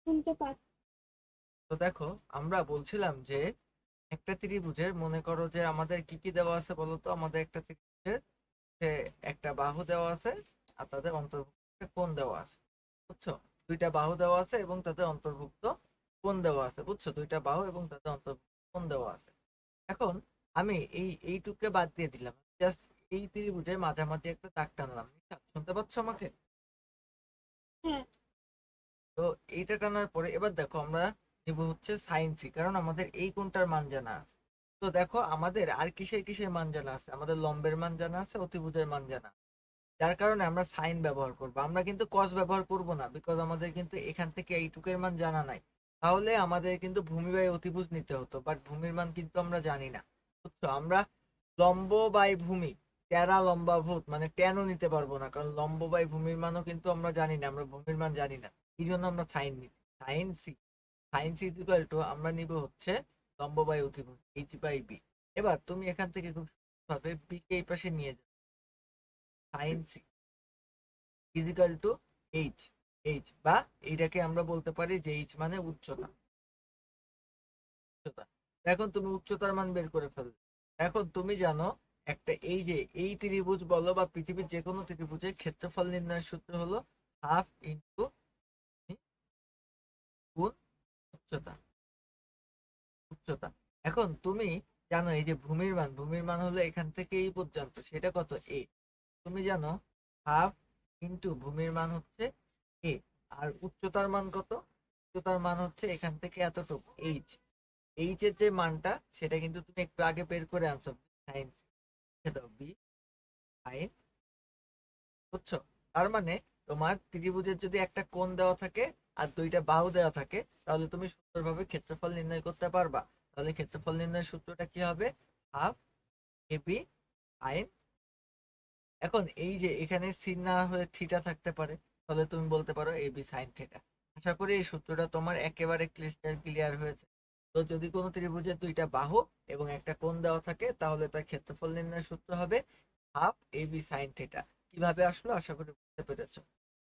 শুনতে পাচ্ছি। তো দেখো, আমরা বলছিলাম যে একটা ত্রিভুজের, মনে করো যে আমাদের কি কি দেওয়া আছে বলো তো। আমাদের একটা ত্রিভুজের যে একটা বাহু দেওয়া আছে আর তাদের অন্তর্ভুক্ত কোণ দেওয়া আছে, বুঝছো? দুইটা বাহু দেওয়া আছে এবং তাদের অন্তর্ভুক্ত কোণ দেওয়া আছে, বুঝছো? দুইটা বাহু এবং তাদের অন্তর্ভুক্ত কোণ দেওয়া আছে। এখন আমি এইটুকে বাদ দিয়ে দিলাম, জাস্ট এই ত্রিভুজের মাঝামাঝি একটা দাগ টানলাম। শুনতে পাচ্ছ আমাকে? হ্যাঁ। তো এইটা টানার পরে এবার দেখো আমরা নিব হচ্ছে সাইন সি, কারণ আমাদের এই কোণটার মান জানা আছে। তো দেখো আমাদের আর কিসের কিসের মান জানা আছে, আমাদের লম্বের মান জানা আছে, অতিভুজের মান জানা আছে। যার কারণে আমরা সাইন ব্যবহার করব, আমরা কিন্তু কস ব্যবহার করব না, বিকজ আমাদের কিন্তু এখান থেকে এইটুকের মান জানা নাই। তাহলে আমাদের কিন্তু ভূমি বাই অতিভুজ নিতে হতো, বাট ভূমির মান কিন্তু আমরা জানি না, বুঝছো? আমরা লম্ব বাই ভূমি, ট্যারা লম্বা ভূত মানে ট্যানও নিতে পারবো না, কারণ লম্ব বাই ভূমির মানও কিন্তু আমরা জানি না, আমরা ভূমির মান জানি না। এই জন্য আমরা সাইন নিচ্ছি, sine C. Sine C equal to আমরা নিব হচ্ছে লম্ব বাই অতিভুজ এইচ বাই বি। এবার তুমি এখান থেকে খুব ভাবে বি কে এই পাশে নিয়ে যাও, sine C equal to H. H বা এইটাকে আমরা বলতে পারি যে এইচ মানে উচ্চতা। উচ্চতা। এখন তুমি উচ্চতার মান বের করে ফেলবে। এখন তুমি জানো একটা এই যে এই ত্রিভুজ বলো বা পৃথিবীর যে কোনো ত্রিভুজের ক্ষেত্রফল নির্ণয়ের সূত্র হলো হাফ ইন্টু গুণ উচ্চতা। উচ্চতা। এখন তুমি জানো এই যে ভূমির মান হলো এখান থেকে এই পর্যন্ত, সেটা কত? এ। তুমি জানো হাফ ইন্টু ভূমির মান হচ্ছে এ, আর উচ্চতার মান কত? উচ্চতার মান হচ্ছে এখান থেকে এতটুকু এইচ। এইচ এর যে মানটা সেটা কিন্তু তুমি একটু আগে বের করে আনছো, সাইন বি সাইন, বুঝছো? তার মানে তোমার ত্রিভুজের যদি একটা কোণ দেওয়া থাকে আর দুইটা বাহু দেওয়া থাকে, তাহলে তুমি সুন্দরভাবে ক্ষেত্রফল নির্ণয় করতে পারবা। তাহলে ক্ষেত্রফল নির্ণয়ের সূত্রটা কি হবে? Half A B sign. এখন এই যে এখানে sin না হয়ে থিটা থাকতে পারে, তাহলে তুমি বলতে পারো এ বি সাইন থিটা। আশা করি এই সূত্রটা তোমার একেবারে ক্লিস্টার ক্লিয়ার হয়েছে। তো যদি কোনো ত্রিভুজের দুইটা বাহু এবং একটা কোণ দেওয়া থাকে, তাহলে তার ক্ষেত্রফল নির্ণয়ের সূত্র হবে half A B sine theta. কিভাবে আসলো আশা করি বুঝতে পেরেছো।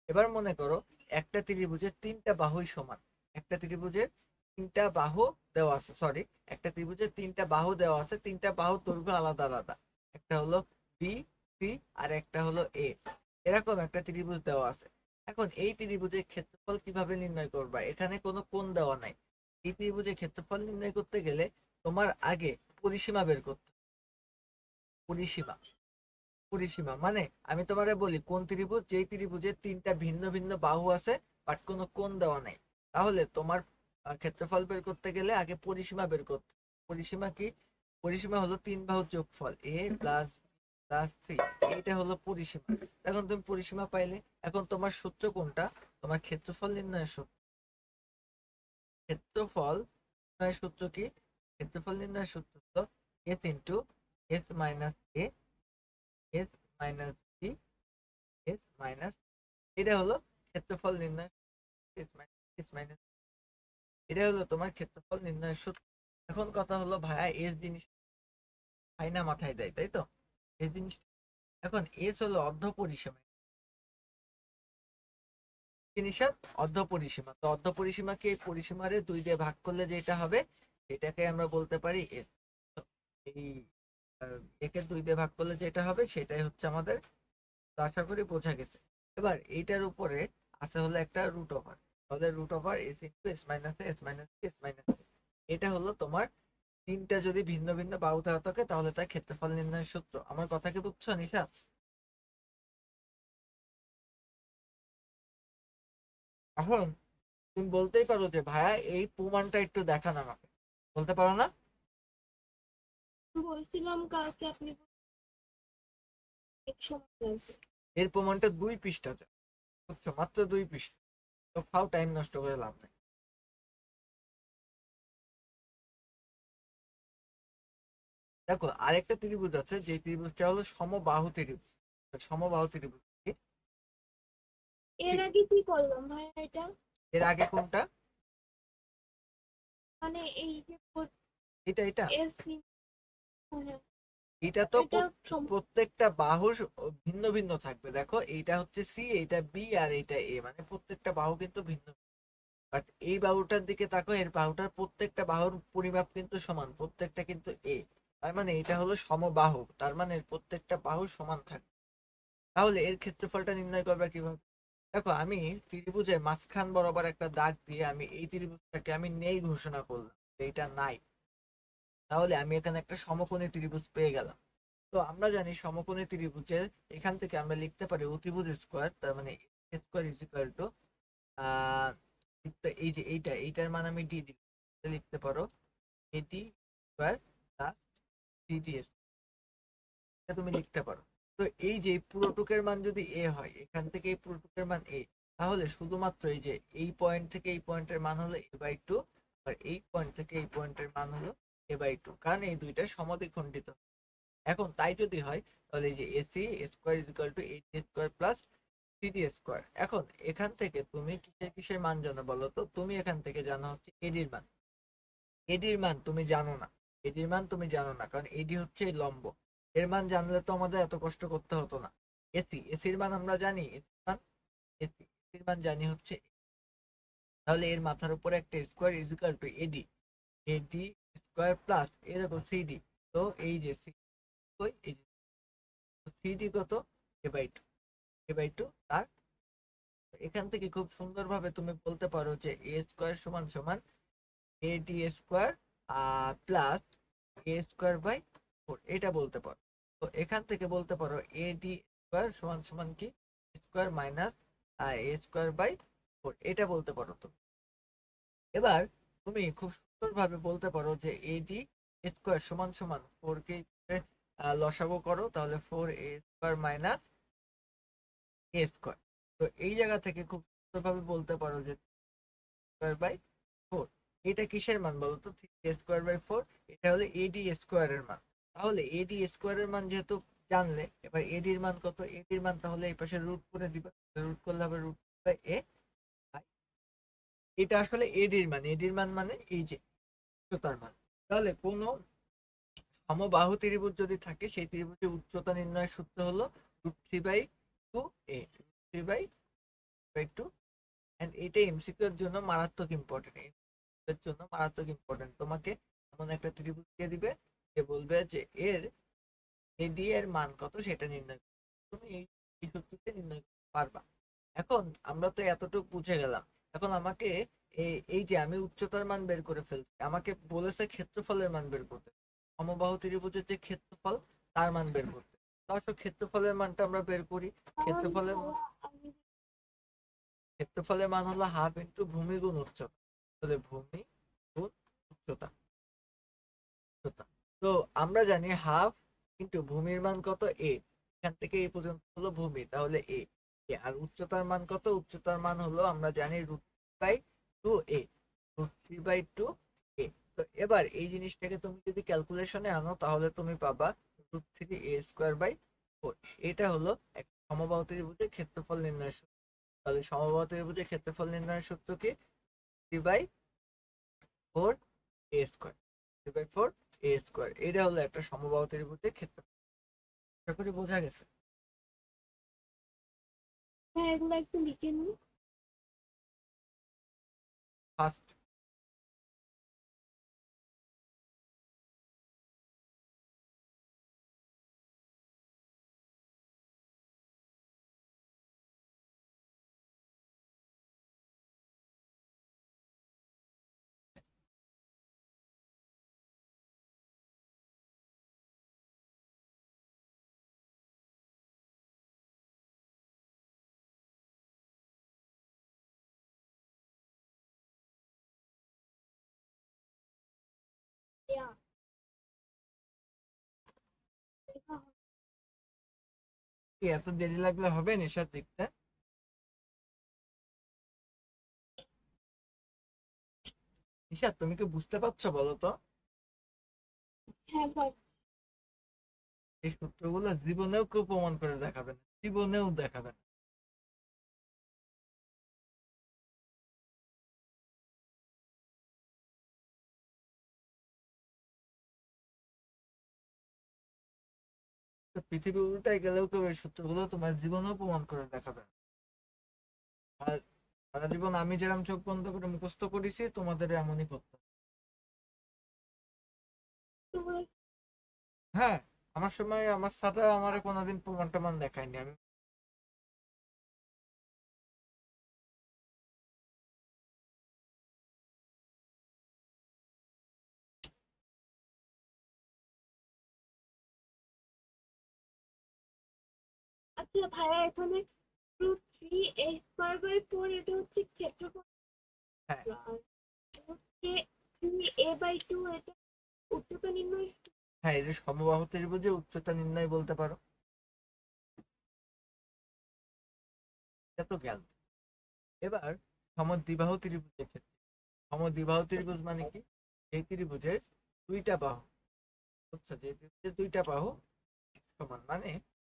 এবার মনে করো একটা ত্রিভুজের তিনটা বাহুই সমান। একটা ত্রিভুজের তিনটা বাহু দেওয়া আছে, সরি, একটা ত্রিভুজের তিনটা বাহু দেওয়া আছে, তিনটা বাহুর দৈর্ঘ্য আলাদা আলাদা। একটা হলো বি, সি, আর একটা হলো এ। এরকম একটা ত্রিভুজ দেওয়া আছে। এখন এই ত্রিভুজের ক্ষেত্রফল কিভাবে নির্ণয় করবা? এখানে কোনো কোণ দেওয়া নাই। এই ত্রিভুজের ক্ষেত্রফল নির্ণয় করতে গেলে তোমার আগে পরিসীমা বের করতে হবে। পরিসীমা। পরিসীমা মানে আমি তোমারে বলি কোন ত্রিভুজ, যেই ত্রিভুজের তিনটা ভিন্ন ভিন্ন বাহু আছে বাট কোনো কোণ দেওয়া নাই। তাহলে তোমার ক্ষেত্রফল বের করতে গেলে আগে পরিসীমা বের করতে। পরিসীমা কি? পরিসীমা হলো তিন বাহুর যোগফল এ প্লাস প্লাস সি। এইটা হলো পরিসীমা। এখন তুমি পরিসীমা পাইলে, এখন তোমার সূত্র কোনটা? তোমার ক্ষেত্রফল নির্ণয়ের সূত্র। ক্ষেত্রফল নির্ণয়ের সূত্র কি? ক্ষেত্রফল নির্ণয়ের সূত্র হলো S into S minus A S minus B S minus. এটা হলো ক্ষেত্রফল নির্ণয়। এস মাইনাস, এটা হলো তোমার ক্ষেত্রফল নির্ণয়ের সূত্র। এখন কথা হলো ভাইয়া এস জিনিস খাই না মাথায় দেয়, তাই তো? এস জিনিস, এখন এস হলো অর্ধ পরিসীমা। জিনিসের অর্ধ পরিসীমা, তো অর্ধ পরিসীমাকে এই পরিসীমারে দুই দিয়ে ভাগ করলে যেটা হবে সেটাকে আমরা বলতে পারি এস। এই একে দুই দিয়ে ভাগ করলে যেটা হবে সেটাই হচ্ছে আমাদের। তো আশা করি বোঝা গেছে। এবার এইটার উপরে আছে হলো একটা রুট ওভার, তাহলে root over S into S minus S minus S minus. এটা হলো তোমার তিনটা যদি ভিন্ন ভিন্ন বাহু দেওয়া থাকে তাহলে তার ক্ষেত্রফল নির্ণয়ের সূত্র। আমার কথা কি বুঝছো নিশা? এখন তুমি বলতেই পারো যে ভাইয়া এই প্রমাণটা একটু দেখান আমাকে, বলতে পারো না? বলছিলাম কালকে আপনি এক সময় বলছেন। এর প্রমাণটা 2 পৃষ্ঠা, বুঝছো? মাত্র 2 পৃষ্ঠা। তো ফাও, টাইম নষ্ট করে লাভ নেই। দেখো আরেকটা ত্রিভুজ আছে, যে ত্রিভুজটা হলো সমবাহু ত্রিভুজ। সমবাহু ত্রিভুজ কি? এর আগে কি করলাম ভাই এটা? এর আগে কোনটা? মানে এই যে এটা এটা এস, হ্যাঁ, এটা তো এটা প্রত্যেকটা বাহু ভিন্ন ভিন্ন থাকবে। দেখো এইটা হচ্ছে সি, এইটা বি, আর এইটা এ, মানে প্রত্যেকটা বাহু কিন্তু ভিন্ন। বাট এই বাহুটার দিকে তাকো, এর বাহুটার প্রত্যেকটা বাহুর পরিমাপ কিন্তু সমান, প্রত্যেকটা কিন্তু এ। তার মানে এটা হলো সমবাহু, তার মানে এর প্রত্যেকটা বাহু সমান থাকে। তাহলে এর ক্ষেত্রফলটা নির্ণয় করবে কিভাবে? দেখো, আমি ত্রিভুজের মাঝখান বরাবর একটা দাগ দিয়ে আমি এই ত্রিভুজটাকে আমি নেই ঘোষণা করলাম, এইটা নাই। তাহলে আমি এখানে একটা সমকোণী ত্রিভুজ পেয়ে গেলাম। তো আমরা জানি সমকোণী ত্রিভুজের এখান থেকে আমরা লিখতে পারি অতিভুজ স্কোয়ার, তার মানে স্কোয়ার ইজ ইকুয়াল টু এই যে এইটার মান আমি ডি লিখতে পারো এডি স্কোয়ার প্লাস সিডি, এটা তুমি লিখতে পারো। তো এই যে পুরোটুকের মান যদি এ হয়, এখান থেকে এই পুরোটুকের মান এ, তাহলে শুধুমাত্র এই যে এই পয়েন্ট থেকে এই পয়েন্টের মান হলো এ বাই টু, আর এই পয়েন্ট থেকে এই পয়েন্টের মান হলো এ বাই টু, কারণ এই দুইটা সমদ্বিখণ্ডিত। এখন তাই যদি হয়, তাহলে এই যে AC square is equal to eddy square plus CD square. এখন এখান থেকে তুমি কিসের কিসের মান জানো বলো তো? তুমি এখান থেকে জানো হচ্ছে এডির মান। এডির মান তুমি জানো না, এডির মান তুমি জানো না, কারণ এডি হচ্ছে এই লম্ব। এর মান জানলে তো আমাদের এত কষ্ট করতে হতো না। এসির মান আমরা জানি, এসির মান জানি হচ্ছে, তাহলে এর মাথার উপরে একটা square is equal to AD, AD square plus এ দেখো সিডি। তো এই যে সিডি কত? A by two, A by two. তার এখান থেকে খুব সুন্দরভাবে তুমি বলতে পারো যে এ স্কোয়ার সমান সমান AD square plus A square by four, এটা বলতে পারো। তো এখান থেকে বলতে পারো এডি স্কোয়ার সমান সমান কি square minus A square by four, এটা বলতে পারো তুমি। এবার তুমি খুব সুন্দরভাবে বলতে পারো যে এডি স্কোয়ার সমান সমান ফোর কে লসাগু করো, তাহলে four A square minus A square. তো এই জায়গা থেকে খুব সুন্দরভাবে বলতে পারো যে স্কোয়ার বাই ফোর, এটা কিসের মান বলো তো? থ্রি স্কোয়ার বাই ফোর, এটা হলো এডি স্কোয়ারের মান। তাহলে এডি স্কোয়ারের মান যেহেতু জানলে, এবার এডির মান কত? এডির মান তাহলে এই পাশে রুট করে দিবা, রুট করলে হবে রুট বাই এ। এটা আসলে এডির মান, এডির মান মানে এই যে উচ্চতার মান। তাহলে কোন সমবাহু ত্রিভুজ যদি থাকে, সেই ত্রিভুজের উচ্চতা নির্ণয়ের সূত্র হলো root three by two A, three by two. And এটা এমসিকিউ এর জন্য মারাত্মক ইম্পর্টেন্ট, এর জন্য মারাত্মক ইম্পর্টেন্ট। তোমাকে এমন একটা ত্রিভুজ দিয়ে দিবে, যে বলবে যে এর এডি এর মান কত সেটা নির্ণয় করো। তুমি এই সূত্রতে নির্ণয় করতে পারবা। এখন আমরা তো এতটুকু বুঝে গেলাম। এখন আমাকে এই যে আমি উচ্চতার মান বের করে ফেলছি, আমাকে বলেছে ক্ষেত্রফলের মান বের করতে। সমবাহু ত্রিভুজের যে ক্ষেত্রফল, তার মান বের করতে। দর্শক, ক্ষেত্রফলের মানটা আমরা বের করি। ক্ষেত্রফলের ক্ষেত্রফলের মান হলো হাফ ইন্টু ভূমি গুণ উচ্চতা। তাহলে ভূমি গুণ উচ্চতা, উচ্চতা। তো আমরা জানি হাফ ইন্টু ভূমির মান কত? এ। এখান থেকে এই পর্যন্ত হলো ভূমি, তাহলে এ। আর উচ্চতার মান কত? উচ্চতার মান হলো আমরা জানি root by two a, root three by two a. তো এবার এই জিনিসটাকে তুমি যদি ক্যালকুলেশনে আনো, তাহলে তুমি পাবা root three A square by four. এটা হলো এক সমবাহু ত্রিভুজের ক্ষেত্রফল নির্ণয়ের সূত্র। তাহলে সমবাহু ত্রিভুজের ক্ষেত্রফল নির্ণয়ের সূত্র কি? Three by four A square, three by four A square. এটা হলো একটা সমবাহু ত্রিভুজের ক্ষেত্রফল। আশা করি বোঝা গেছে। হ্যাঁ, এগুলো একটু লিখে নিই। ফার্স্ট, ইয়া, লেখা হবে। কি এত দেরি লাগলে হবে নিশার দেখতে? নিশা, তুমি কি বুঝতে পারছো বলো তো? হ্যাঁ ভাই। এই সূত্রগুলো জীবনেও কেউ প্রমাণ করে দেখাবে না, জীবনেও দেখাবে না। তো পৃথিবী উল্টাই গেলেও কেউ এই সূত্রগুলো তোমার জীবনেও প্রমাণ করে দেখাবে না। আর সারা জীবন আমি যেরকম চোখ বন্ধ করে মুখস্থ করেছি তোমাদের এমনই করতে হবে। তোমরা হ্যাঁ, আমার সময় আমার স্যাররা আমার কোনোদিন প্রমাণ টমান দেখায়নি। আমি আচ্ছা ভাইয়া এখানে root three A square by four এটা হচ্ছে ক্ষেত্রফল, হ্যাঁ আর হচ্ছে থ্রি এ বাই টু এটা উচ্চতা নির্ণয়। হ্যাঁ, এটা সমবাহু ত্রিভুজে উচ্চতা নির্ণয় বলতে পারো। এটা তো গেল। এবার সমদ্বিবাহু ত্রিভুজের ক্ষেত্রে, সমদ্বিবাহু ত্রিভুজ মানে কি? এই ত্রিভুজের দুইটা বাহু, বুঝছো? যে ত্রিভুজের দুইটা বাহু সমান, মানে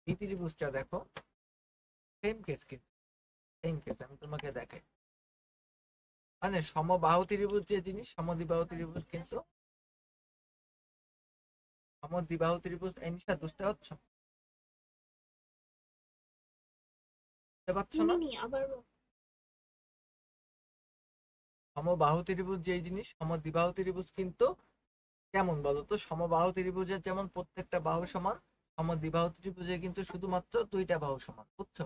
এই ত্রিভুজটা দেখো, সেম কেস, কিন্তু সেম কেস আমি তোমাকে দেখাই। মানে সমবাহু ত্রিভুজ যে জিনিস, সমদ্বিবাহু ত্রিভুজ কিন্তু, সমদ্বিবাহু ত্রিভুজ এই নিশা বুঝতে পারছো? বুঝতে পারছো না? শুনিনি আবার সমবাহু ত্রিভুজ যেই জিনিস, সমদ্বিবাহু ত্রিভুজ কিন্তু কেমন বলতো? সমবাহু ত্রিভুজের যেমন প্রত্যেকটা বাহু সমান, সমদ্বিবাহু ত্রিভুজে কিন্তু শুধুমাত্র দুইটা বাহু সমান, বুঝছো?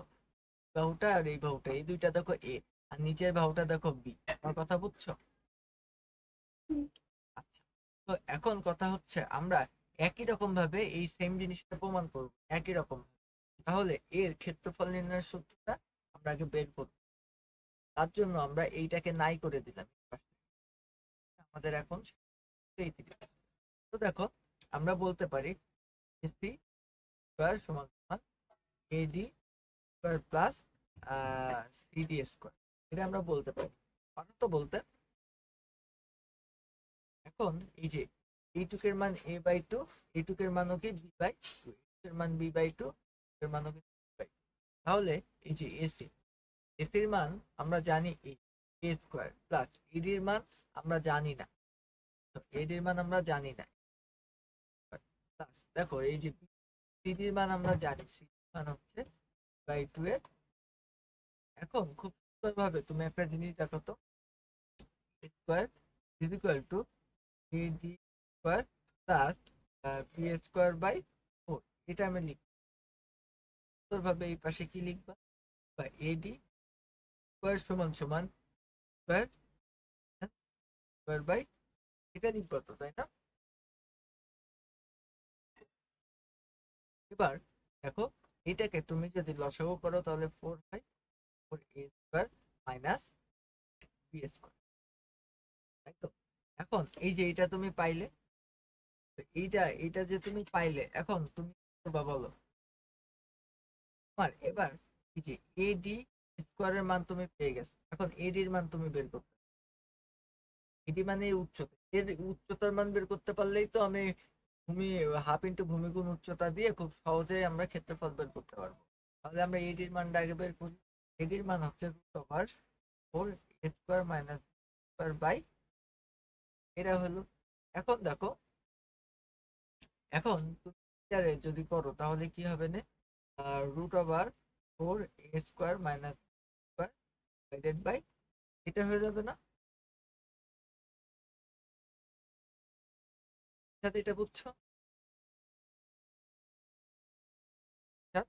বাহুটা আর এই বাহুটা, এই দুইটা দেখো এ, আর নিচের বাহুটা দেখো বি। আমার কথা বুঝছো? আচ্ছা, তো এখন কথা হচ্ছে আমরা একই রকম ভাবে এই সেম জিনিসটা প্রমাণ করব একই রকম। তাহলে এর ক্ষেত্রফল নির্ণয়ের সূত্রটা আমরা আগে বের করব। তার জন্য আমরা এইটাকে নাই করে দিলাম। আমাদের এখন এই ত্রিভুজ। তো দেখো, আমরা বলতে পারি এসি স্কয়ার সমান সমান এডি স্কয়ার প্লাস সিডি স্কয়ার। এটা আমরা বলতে পারি, পারো তো বলতে? এখন এই যে এইটুকের মান এ বাই টু, এইটুকের মানও কি বি বাই টু, এর মান বি বাই টু, এর মানও কি বি বাই টু। তাহলে এই যে এসি, এসির মান আমরা জানি এ স্কয়ার, প্লাস এডির মান আমরা জানি না, তো এডির মান আমরা জানি না, প্লাস দেখো এই যে সিডির মান আমরা জানি, সিডির মান হচ্ছে বাই টু এর। এখন খুব সুন্দর ভাবে তুমি একটা জিনিস দেখো তো, square is equal to AD square plus B square by four. এটা আমি লিখব সুন্দর ভাবে। এই পাশে কি লিখবা? বা এডি স্কয়ার সমান সমান স্কয়ার স্কয়ার বাই, এটা লিখবা তো, তাই না? এবার দেখো, এটাকে তুমি যদি লসাগু করো তাহলে ফোর হয়, ফোর এ স্কয়ার মাইনাস বি স্কয়ার, তাই তো? এখন এই যে এটা তুমি পাইলে, তো এইটা এইটা যে তুমি পাইলে, এখন তুমি কি করবা বলো? তোমার এবার এই যে এডি স্কোয়ারের মান তুমি পেয়ে গেছো, এখন এডির মান তুমি বের করতে, এডি মানে এই উচ্চতা, এর উচ্চতার মান বের করতে পারলেই তো আমি ভূমি, হাফ ইন্টু ভূমি গুণ উচ্চতা দিয়ে খুব সহজেই আমরা ক্ষেত্রফল বের করতে পারবো। তাহলে আমরা এডির মানটা আগে বের করি। এডির মান হচ্ছে root over four square minus square by, এটা হলো। এখন দেখো, এখন তুমি এটারে যদি করো তাহলে কি হবে না, root over four square minus square divided by, এটা হয়ে যাবে না? সাথে এটা বুঝছো? আচ্ছা,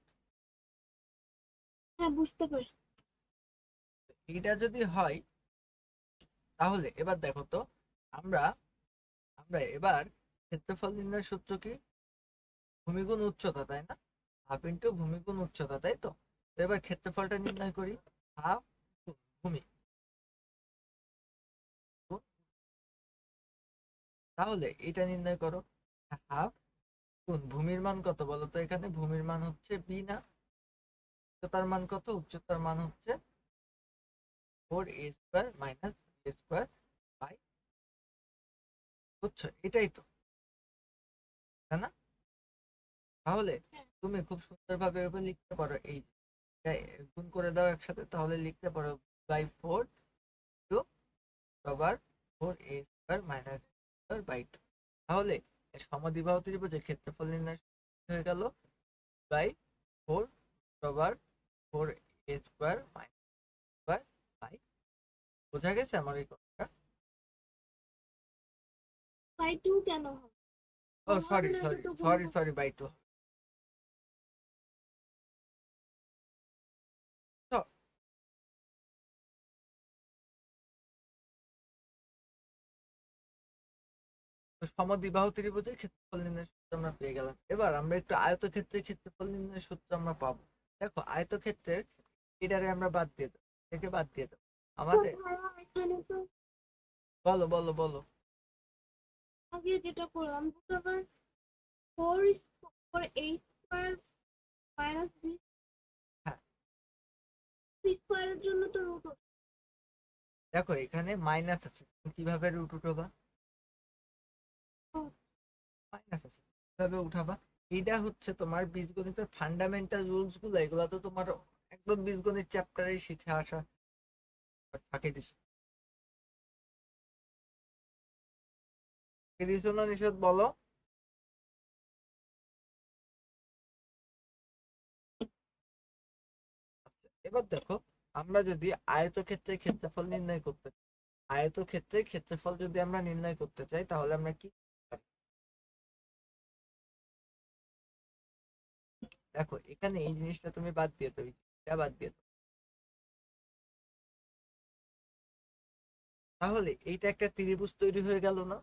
হ্যাঁ বুঝতে পারছি। এইটা যদি হয় তাহলে এবার দেখো তো, আমরা আমরা এবার ক্ষেত্রফল নির্ণয়ের সূত্র কি? ভূমি গুণ উচ্চতা, তাই না? হাফ ইন্টু ভূমি গুণ উচ্চতা, তাই তো? তো এবার ক্ষেত্রফলটা নির্ণয় করি। হাফ ভূমি গুণ, তাহলে এটা নির্ণয় করো। হাফ গুণ ভূমির মান কত বলো তো? এখানে ভূমির মান হচ্ছে বি না? উচ্চতার মান কত? উচ্চতার মান হচ্ছে four A square minus B square by, বুঝছো? এটাই তো, তাই না? তাহলে তুমি খুব সুন্দরভাবে এভাবে লিখতে পারো, এই গুণ করে দাও একসাথে, তাহলে লিখতে পারো বাই ফোর টু আবার four A square minus square by two. তাহলে সমদ্বিবাহু ত্রিভুজের ক্ষেত্রফল নির্ণয় হয়ে গেল বাই ফোর আবার four A square minus square by বোঝা গেছে আমার এই কথাটা? বাই টু কেন হবে? ও হবে সরি না, সরি এটা তো সরি গুণ। Sorry bye 2। সমদ্বিবাহু ত্রিভুজের ক্ষেত্রফল নির্ণয়ের সূত্র আমরা পেয়ে গেলাম। এবার আমরা একটু আয়তক্ষেত্রের ক্ষেত্রফল নির্ণয়ের সূত্র আমরা পাবো। দেখো আয়তক্ষেত্রের এটারে আমরা বাদ দিয়ে দেবো, থেকে বাদ দিয়ে দেবো তো আমাদের। ভাইয়া এখানে তো বলো বলো বলো। আগে যেটা করলাম root over four four eight square minus B হ্যাঁ স্কোয়ারের জন্য তো রুট দেখো এখানে মাইনাস আছে, তুমি কিভাবে রুট উঠাবা? মাইনাস আছে কিভাবে উঠাবা? এইটা হচ্ছে তোমার বীজগণিতের ফান্ডামেন্টাল রুলস গুলো, এগুলো তো তোমার একদম বীজগণিত চ্যাপ্টারে শিখে আসা থাকে দিছে। দিছো না নিষেধ বলো? এবার দেখো আমরা যদি আয়তক্ষেত্রের ক্ষেত্রফল নির্ণয় করতে চাই, আয়তক্ষেত্রের ক্ষেত্রফল যদি আমরা নির্ণয় করতে চাই তাহলে আমরা কি করতে পারি? দেখো এখানে এই জিনিসটা তুমি বাদ দিয়ে দেবে, এটা বাদ দিয়ে দেবে, তাহলে এইটা একটা ত্রিভুজ তৈরি হয়ে গেল না?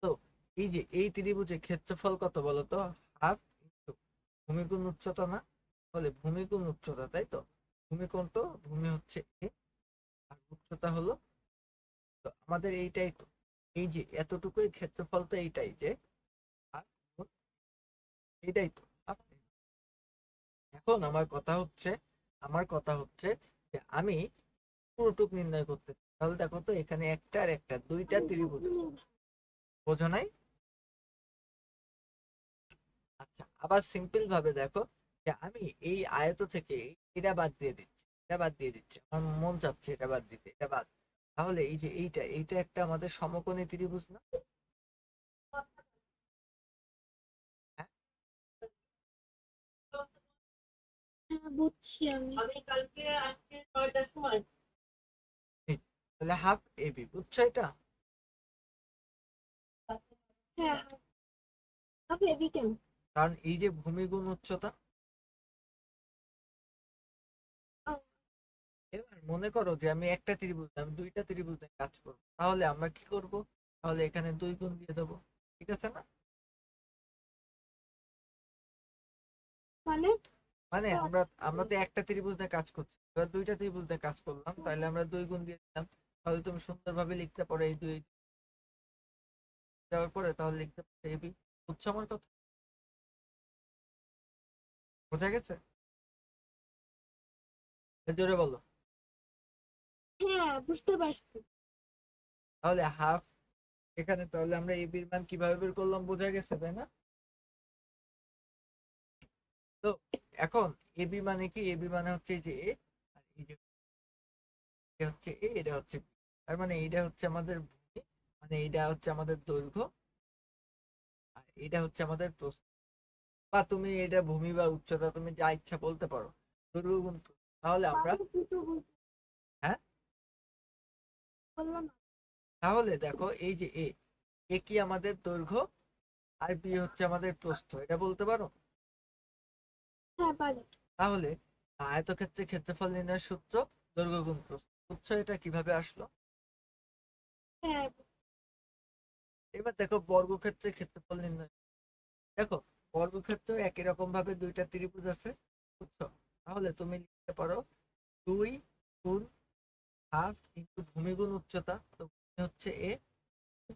তো এই যে এই ত্রিভুজের ক্ষেত্রফল কত বলো তো? হাফ ইন্টু ভূমি গুণ উচ্চতা না? তাহলে ভূমি গুণ উচ্চতা, তাই তো? ভূমি কোণ তো, ভূমি হচ্ছে এ আর উচ্চতা হলো, তো আমাদের এইটাই তো, এই যে এতটুকুই ক্ষেত্রফল তো এইটাই যে half গুণ, এইটাই তো half। এখন আমার কথা হচ্ছে যে আমি পুরোটুক নির্ণয় করতে চাই। তাহলে দেখো তো এখানে একটা আর একটা দুইটা ত্রিভুজ আছে, বোঝো নাই? আচ্ছা আবার সিম্পল ভাবে দেখো যে আমি এই আয়ত থেকে এটা বাদ দিয়ে দিচ্ছি, এটা বাদ দিয়ে দিচ্ছি, আমার মন চাচ্ছে এটা বাদ দিতে, এটা বাদ। তাহলে এই যে এইটা একটা আমাদের সমকোণী ত্রিভুজ না? হ্যাঁ হ্যাঁ বুঝছি আমি। এই, তাহলে হাফ এবি, বুঝছো এটা? হ্যাঁ হবে এবি কেন? কারণ এই যে ভূমি গুণ উচ্চতা। এবার মনে করো যে আমি একটা ত্রিভুজ না, আমি দুইটা ত্রিভুজে কাজ করবো, তাহলে আমরা কি করব? তাহলে এখানে 2 গুণ দিয়ে দেবো, ঠিক আছে না? মানে মানে আমরা আমরা তো একটা ত্রিভুজ নিয়ে কাজ করছি, এবার দুইটা ত্রিভুজ নিয়ে কাজ করলাম, তাহলে আমরা 2 গুণ দিয়ে দিলাম। তাহলে তুমি সুন্দরভাবে লিখতে পারো এই দুই দেওয়ার পরে তাহলে লিখতে পারো এবি। বুঝছো আমার কথা? বোঝা গেছে? জোরে বলো। হ্যাঁ বুঝতে পারছি। তাহলে হাফ, এখানে তাহলে আমরা এবির মান কিভাবে বের করলাম, বোঝা গেছে তাই না? তো এখন এবি মানে কি? এবি মানে হচ্ছে এই যে এ, আর এই যে এটা হচ্ছে এ, এটা হচ্ছে বি। তার মানে এইটা হচ্ছে আমাদের ভূমি, মানে এইটা হচ্ছে আমাদের দৈর্ঘ্য, আর এটা হচ্ছে আমাদের প্রস্থ। বা তুমি এটা ভূমি বা উচ্চতা তুমি যা ইচ্ছা বলতে পারো, দৈর্ঘ্য গুণ প্রস্থ। তাহলে আমরা, তাহলে দুটো হ্যাঁ বললাম। তাহলে দেখো এই যে এ, এ কি আমাদের দৈর্ঘ্য আর বি হচ্ছে আমাদের প্রস্থ, এটা বলতে পারো? হ্যাঁ পারি। তাহলে আয়তক্ষেত্রের ক্ষেত্রফল নির্ণয়ের সূত্র দৈর্ঘ্য গুণ প্রস্থ। বুঝছো এটা কিভাবে আসলো? হ্যাঁ এবার দেখো বর্গক্ষেত্রের ক্ষেত্রফল নির্ণয়। দেখো বর্গক্ষেত্র একই রকম ভাবে দুইটা ত্রিভুজ আছে, বুঝছো? তাহলে তুমি লিখতে পারো 2 গুণ হাফ ইন্টু ভূমি গুণ উচ্চতা, তো ভূমি হচ্ছে এ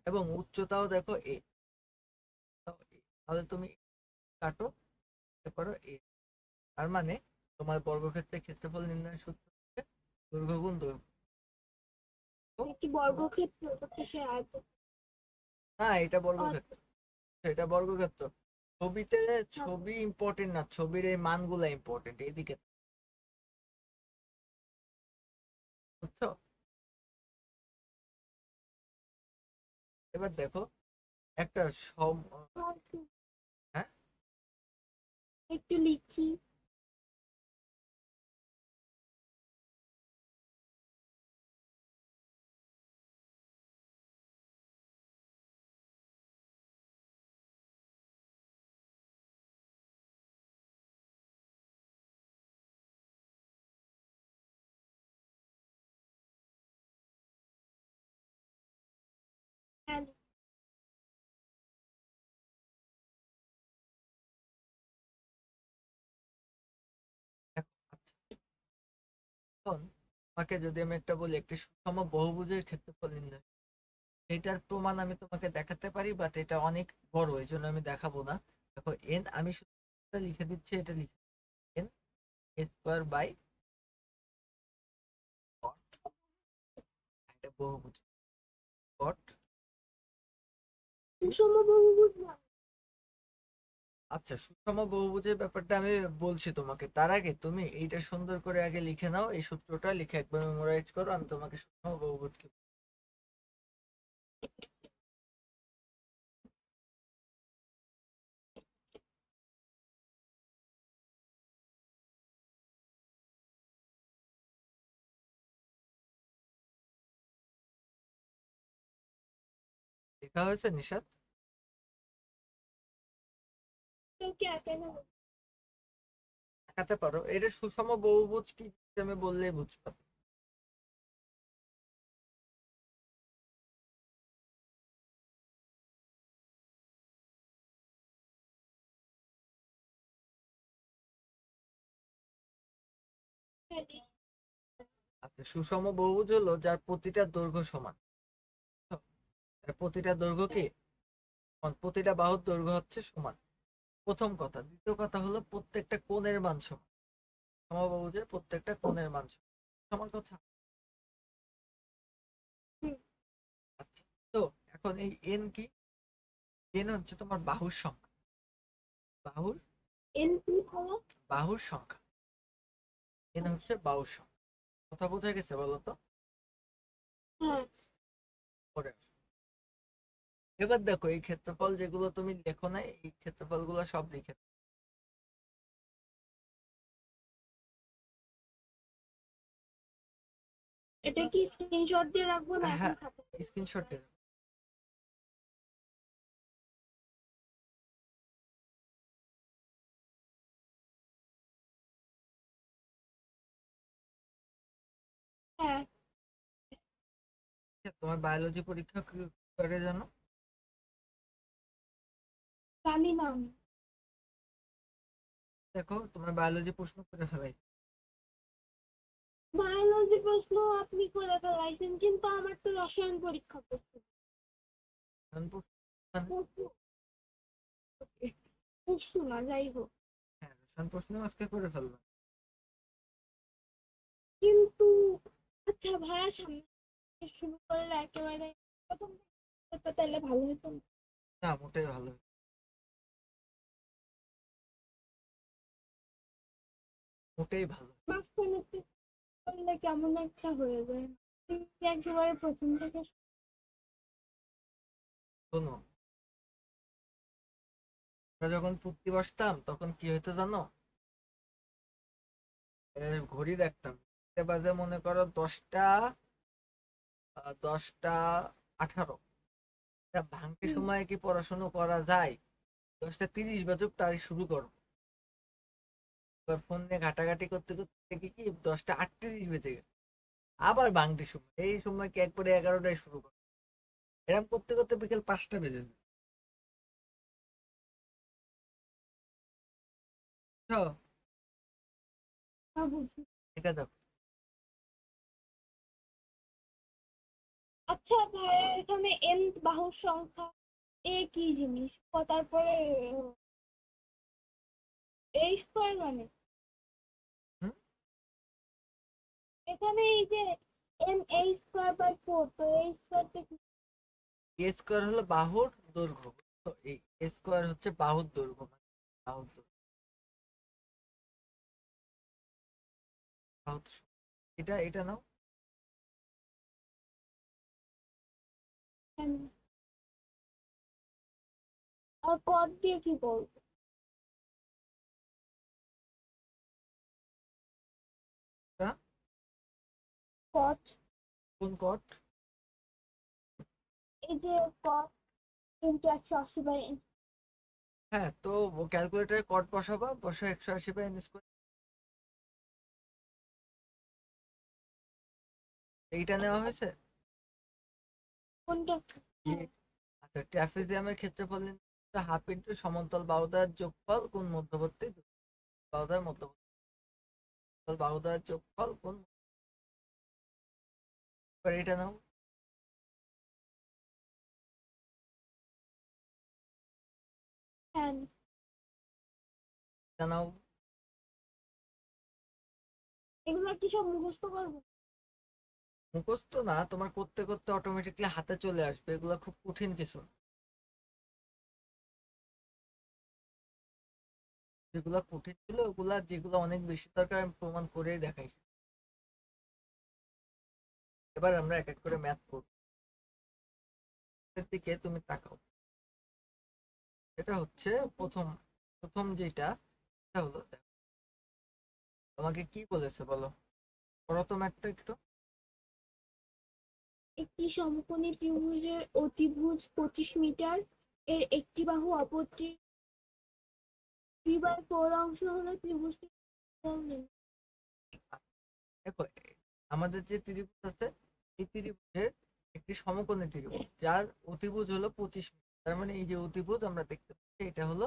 এবং উচ্চতাও দেখো এ, তাহলে তুমি কাটো, লিখতে পারো এ। তার মানে তোমার বর্গক্ষেত্রের ক্ষেত্রফল নির্ণয়ের সূত্র হচ্ছে দৈর্ঘ্য গুণ দৈর্ঘ্য। তো একটি বর্গক্ষেত্র তো কিসের আয়ত? না এটা বর্গক্ষেত্র, এটা বর্গক্ষেত্র। ছবিতে ছবি ইম্পর্টেন্ট না, ছবির এই মানগুলা ইম্পর্টেন্ট, এইদিকে বুঝছো? এবার দেখো একটা সম, হ্যাঁ একটু লিখি। এখন তোমাকে যদি আমি একটা বলি একটি সুষম বহুভুজের ক্ষেত্রফল নির্ণয়, এটার প্রমাণ আমি তোমাকে দেখাতে পারি, বাট এটা অনেক বড়, এই জন্য আমি দেখাবো না। দেখো এন, আমি শুধু লিখে দিচ্ছি, এটা লিখে এন স্কোয়ার বাই এটা বহুভুজ কট। সুষম বহুভুজ না। আচ্ছা, সুষম বহুভুজের ব্যাপারটা আমি বলছি তোমাকে, তার আগে তুমি এইটা সুন্দর করে আগে লিখে নাও, এই সূত্রটা লিখে একবার মেমোরাইজ করো, আমি তোমাকে সুষম বহুভুজ কি লেখা হয়েছে নিশাত? তো কি আঁকে না? দেখাতে পারো এটা সুষম বহুভুজ কি, আমি বললেই বুঝতে। আচ্ছা, সুষম বহুভুজ হলো যার প্রতিটা দৈর্ঘ্য সমান। প্রতিটা দৈর্ঘ্য কি প্রতিটা বাহুর দৈর্ঘ্য হচ্ছে সমান, প্রথম কথা। দ্বিতীয় কথা হলো প্রত্যেকটা কোণের মান সমান। সমবাহুজের প্রত্যেকটা কোণের মান সমান, সমান কথা। আচ্ছা, তো এখন এই এন কি? এন হচ্ছে তোমার বাহুর সংখ্যা, বাহুর এন কি হলো? বাহুর সংখ্যা। এন হচ্ছে বাহুর সংখ্যা। কথা বোঝা গেছে বলো তো? হ্যাঁ। পরে আসো। এবার দেখো এই ক্ষেত্রফল যেগুলো তুমি লেখো না, এই ক্ষেত্রফল গুলো সব লিখে এটা কি স্ক্রিনশট দিয়ে রাখবো না এখন হ্যাঁ, খাতা? স্ক্রিনশট। হ্যাঁ। তোমার বায়োলজি পরীক্ষা কি করে জানো? জানি না আমি। দেখো তোমার বায়োলজি প্রশ্ন করে ফেলাইছে। বায়োলজি প্রশ্ন আপনি করে ফেলাইছেন, কিন্তু আমার তো রসায়ন পরীক্ষা করছে। কারণ মানে প্রশ্ন না, যাই হোক। হ্যাঁ, রসায়ন প্রশ্ন আজকে করে ফেলবে। কিন্তু আচ্ছা ভাইয়া, সামনে থেকে শুরু করলে একেবারে প্রথম থেকে করতে তাহলে ভালো হতো না? না, মোটেই ভালো, মোটেই ভালো। মাঝখানে থেকে করলে কেমন একটা হয়ে যায়। কিন্তু একেবারে প্রথম থেকে শোনো, আমরা যখন পড়তে বসতাম তখন কি হতো জানো? ঘড়ি দেখতাম, বাজে মনে করো 10টা 18, হুম, সময় কি পড়াশোনা করা যায়? 10টা 30 বাজুক তাই শুরু করো। এবার ফোন নিয়ে ঘাটাঘাটি করতে করতে দেখি কি 10টা 38 বেজে গেছে। আবার ভাঙটি সময়, এই সময় কি একবারে 11টায় শুরু করো। এরকম করতে করতে বিকেল 5টা বেজে যায়। বুঝছো? না বুঝি। এটা দেখো। আচ্ছা ভাইয়া, এখানে এন বাহুর সংখ্যা, এ কি জিনিস? তারপরে এ স্কোয়ার মানে হুম, এখানে এই যে এন এ স্কোয়ার বাই 4, তো এ স্কোয়ারটা কি? এ স্কোয়ার হলো বাহুর দৈর্ঘ্য, তো এই এ স্কোয়ার হচ্ছে বাহুর দৈর্ঘ্য, মানে বাহুর দৈর্ঘ্য, বাহুর দৈর্ঘ্য। এটা এটা নাও। এন। আর কট দিয়ে কি বলবো? এটা কট, কোন কট? এই যে কট ইন্টু 180/n। হ্যাঁ, তো ক্যালকুলেটরে কট বসাবা, বসা 180/n²। এইটা নেওয়া হয়েছে। কোনটা? হ্যাঁ। আচ্ছা, ট্রাপিজিয়ামের ক্ষেত্রফল হাফ ইন্টু সমান্তরাল বাহুদ্বয়ের যোগফল কোণ মধ্যবর্তী বাহুদ্বয়ের মধ্যবর্তী বাহুদ্বয়ের যোগফল কোণ। এবার এটা নাও, হ্যাঁ, এটা নাও। এগুলো কি সব মুখস্থ করবো? মুখস্থ না, তোমার করতে করতে অটোমেটিকলি হাতে চলে আসবে, এগুলা খুব কঠিন কিছু না। যেগুলা কঠিন ছিল ওগুলা, যেগুলো অনেক বেশি দরকার আমি প্রমাণ করেই দেখাইছি। এবার আমরা এক এক করে ম্যাথ করব। এর দিকে তুমি তাকাও। এটা হচ্ছে প্রথম প্রথম যেটা, এটা হলো দেখো, তোমাকে কি বলেছে বলো, করো তো ম্যাথটা একটু। একটি সমকোণী ত্রিভুজের অতিভুজ 25 মিটার, এর একটি বাহু অপরটি 3/4 অংশ হলে ত্রিভুজটি কোণ নির্ণয়। দেখো, আমাদের যে ত্রিভুজ আছে, এই ত্রিভুজের একটি সমকোণী ত্রিভুজ যার অতিভুজ হলো 25 মিটার, তার মানে এই যে অতিভুজ আমরা দেখতে পাচ্ছি এটা হলো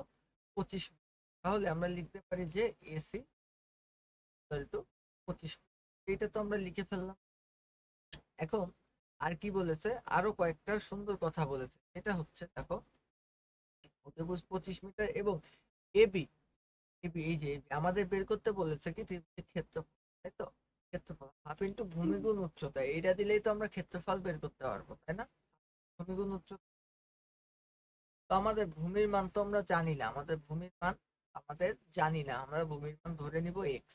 25 মিটার। তাহলে আমরা লিখতে পারি যে এসি ইকুয়াল টু 25 মিটার। এইটা তো আমরা লিখে ফেললাম। এখন আর কি বলেছে, আরো কয়েকটা সুন্দর কথা বলেছে। এটা হচ্ছে দেখো, অতিভুজ 25 মিটার এবং এবি, এবি এই যে AB আমাদের বের করতে বলেছে কি ত্রিভুজের ক্ষেত্রফল, তাই তো? ক্ষেত্রফল হাফ ইন্টু ভূমি গুণ উচ্চতা, এইটা দিলেই তো আমরা ক্ষেত্রফল বের করতে পারবো, তাই না? ভূমি গুণ উচ্চতা। তো আমাদের ভূমির মান তো আমরা জানি না, আমরা ভূমির মান ধরে নিব এক্স।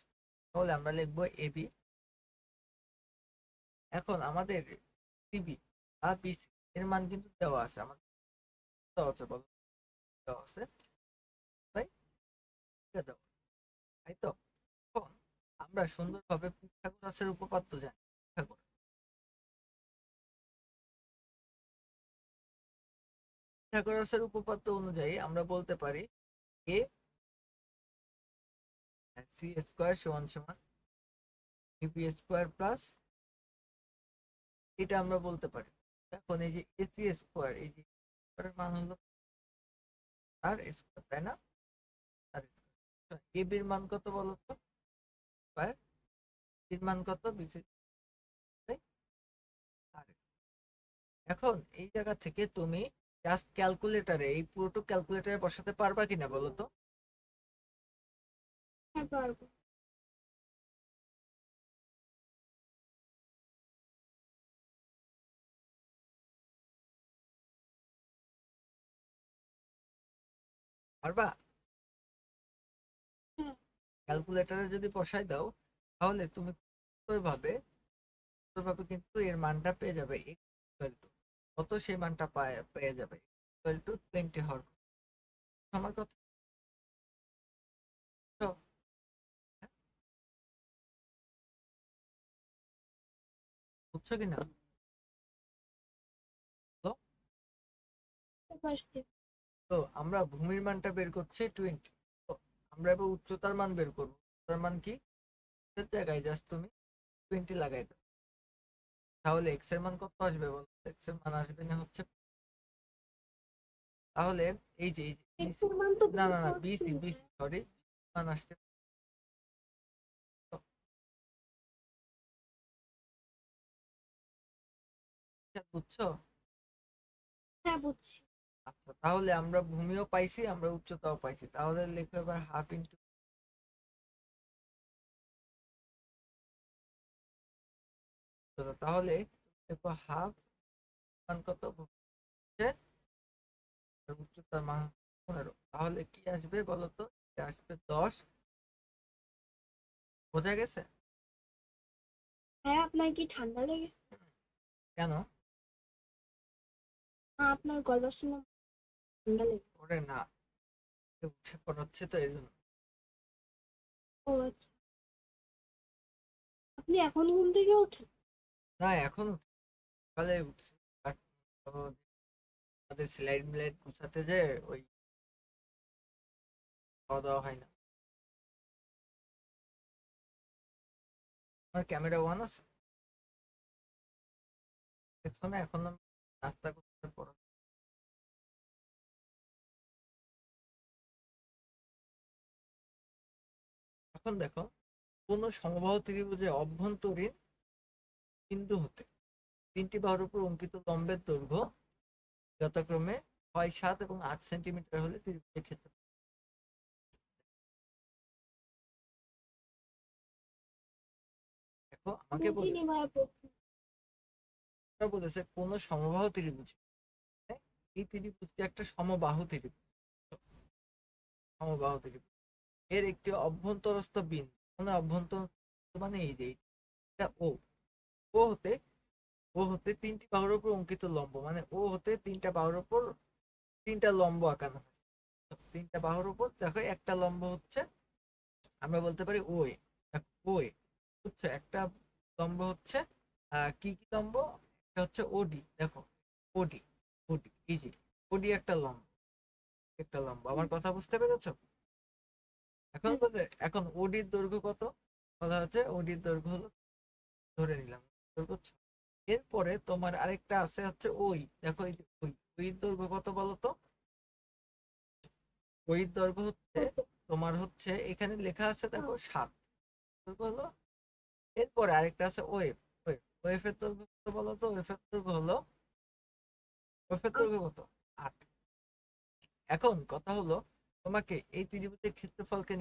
তাহলে আমরা লিখবো এবি। এখন আমাদের সিবি আর বিসি এর মান কিন্তু দেওয়া আছে, আমাদের দেওয়া আছে, বলো দেওয়া আছে, তাই এটা দেওয়া, তাই তো? এখন আমরা সুন্দরভাবে পিথাগোরাসের উপপাদ্য জানি। পিথাগোরাসের উপপাদ্য অনুযায়ী আমরা বলতে পারি এ সি স্কোয়ার সমান সমান বি স্কোয়ার প্লাস, এটা আমরা বলতে পারি। এখন এই যে এসি স্কোয়ার, এই যে স্কোয়ারের মান হলো আর স্কোয়ার, তাই না? আর এ বির মান কত বলো তো, স্কোয়ার, বির মান কত, বি তাই আর। এখন এই জায়গা থেকে তুমি জাস্ট ক্যালকুলেটরে, এই পুরোটুকু ক্যালকুলেটরে বসাতে পারবা কিনা বলো তো? হ্যাঁ, পারবো। পারবা? হ্যাঁ, ক্যালকুলেটরে যদি বসাই দাও তাহলে তুমি ভাবে কিন্তু এর মানটা পেয়ে যাবে, কত সেই মানটা পেয়ে যাবে, 20 হওয়ার কথা। আমার কথা তো, হ্যাঁ, বুঝছো কিনা? তো পারছি। তো আমরা ভূমির মানটা বের করছি 20, তো আমরা এবার উচ্চতার মান বের করবো। উচ্চতার মান কি, এর জায়গায় জাস্ট তুমি 20 লাগাই দাও, তাহলে এক্স এর মান কত আসবে বলো? এক্স এর মান আসবে না হচ্ছে, তাহলে এই যে এক্স এর মান তো না বের না না, করছি। বিসি বিসি সরি, মান আসছে, বুঝছো? হ্যাঁ, বুঝছি। আচ্ছা, তাহলে আমরা ভূমিও পাইছি, আমরা উচ্চতাও পাইছি, তাহলে লিখো এবার হাফ ইন্টু, তাহলে দেখো হাফ মান কত হচ্ছে, আর উচ্চতার মান 15, তাহলে কি আসবে বলতো? এটা আসবে 10। বোঝা গেছে? হ্যাঁ, আপনার কি ঠান্ডা লেগে? কেন? না, আপনার গলার সময় ঠান্ডা লেগে। ওরে না, উঠে পড়াচ্ছে তো এই জন্য। ও আচ্ছা, আপনি এখন ঘুম থেকে ওঠেন? না এখন সকালে উঠছি, বাট আমাদের স্লাইড মিলাইড গুছাতে যে ওই খাওয়া দাওয়া হয় না। আমার ক্যামেরা ওয়ান আছে, দেখছো না? এখন আমি নাস্তা করতে পর, এখন দেখো, কোন সমবাহু ত্রিভুজের অভ্যন্তরীণ বিন্দু হতে তিনটি বাহুর উপর অঙ্কিত লম্বের দৈর্ঘ্য যথাক্রমে 6, 7 এবং 8 সেন্টিমিটার হলে ত্রিভুজের ক্ষেত্রফল। দেখো আমাকে বুঝিনি ভাইয়া প্রশ্ন। বলেছে কোন সমবাহু ত্রিভুজ, হ্যাঁ? এই ত্রিভুজটি একটা সমবাহু ত্রিভুজ। সমবাহু ত্রিভুজ এর একটি অভ্যন্তরস্থ বিন্দু, মানে অভ্যন্তর মানে এই যে এটা ও, ও হতে ও হতে তিনটি বাহুর উপর অঙ্কিত লম্ব, মানে ও হতে তিনটা বাহুর উপর তিনটা লম্ব আঁকানো হয়। তিনটা বাহুর উপর দেখো একটা লম্ব হচ্ছে, আমরা বলতে পারি ও এ। ও এ বুঝছো, একটা লম্ব হচ্ছে কি কি লম্ব, একটা হচ্ছে ওডি, দেখো ওডি, ওডি এই যে ওডি একটা লম্ব, একটা লম্ব। আমার কথা বুঝতে পেরেছো? এখন বলে এখন ওডির দৈর্ঘ্য কত, বলা হচ্ছে ওডির দৈর্ঘ্য হলো, ধরে নিলাম দৈর্ঘ্য 6। এরপরে তোমার আরেকটা আছে হচ্ছে ওই, দেখো এই যে ওই, ওই দৈর্ঘ্য কত বলো তো? ওই দৈর্ঘ্য হচ্ছে তোমার হচ্ছে এখানে লেখা আছে দেখো 7, দৈর্ঘ্য হলো। এরপরে আরেকটা আছে ওয়েভ, ওয়েভ, ওয়েভের দৈর্ঘ্য কত বলো তো? ওয়েভের দৈর্ঘ্য হলো, ওয়েভের দৈর্ঘ্য কত? 8। এখন কথা হলো তোমাকে এই ত্রিভুজের ক্ষেত্রফলকে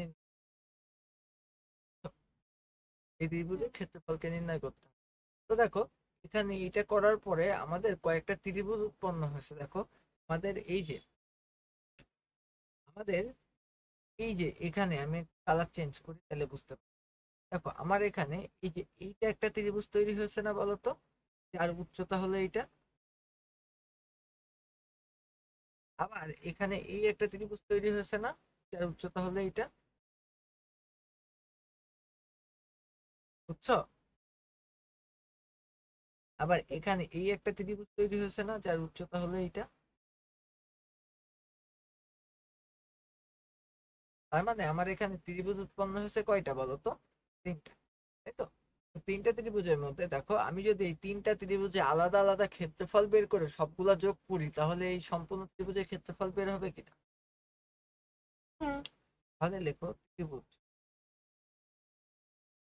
এই ত্রিভুজের ক্ষেত্রফলকে নির্ণয় করতে হবে। তো দেখো এখানে এটা করার পরে আমাদের কয়েকটা ত্রিভুজ উৎপন্ন হয়েছে। দেখো আমাদের এই যে আমাদের এই যে এখানে আমি কালার চেঞ্জ করি তাহলে বুঝতে পারবো। দেখো আমার এখানে এই যে এইটা একটা ত্রিভুজ তৈরি হয়েছে না বলতো, যার উচ্চতা হলো এইটা। আবার এখানে এই একটা ত্রিভুজ তৈরি হয়েছে না, যার উচ্চতা হলো এইটা। বুঝছো? আবার এখানে এই একটা ত্রিভুজ তৈরি হয়েছে না, যার উচ্চতা হলো এইটা। তার মানে আমার এখানে ত্রিভুজ উৎপন্ন হয়েছে কয়টা বলতো? 3টা, তাই তো? তিনটা ত্রিভুজের মধ্যে দেখো আমি যদি এই তিনটা ত্রিভুজে আলাদা আলাদা ক্ষেত্রফল বের করে সবগুলা যোগ করি, তাহলে এই সম্পূর্ণ ত্রিভুজের ক্ষেত্রফল বের হবে কিনা? হ্যাঁ। তাহলে লেখো ত্রিভুজ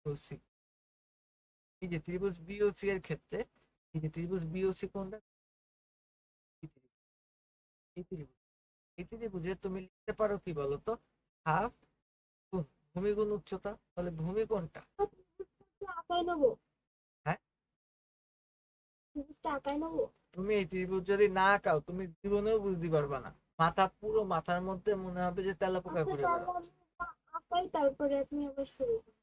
BOC। এই যে ত্রিভুজ বিওসি এর ক্ষেত্রে, এই যে ত্রিভুজ বিওসি কোনটা? এই ত্রিভুজ, এই ত্রিভুজ, এই ত্রিভুজে তুমি লিখতে পারো কি বলতো? হাফ গুণ ভূমি গুণ উচ্চতা। তাহলে ভূমি কোনটা? আঁকাই নেবো, হ্যাঁ, ত্রিভুজটা আঁকাই নেবো। তুমি এই ত্রিভুজ যদি না আঁকাও তুমি জীবনেও বুঝতে পারবে না। মাথা পুরো মাথার মধ্যে মনে হবে যে তেলাপোকা আচ্ছা ঘুরে তাহলে বেড়াচ্ছে। আমি আঁকাই, তারপরে আপনি আবার শুরু করুন।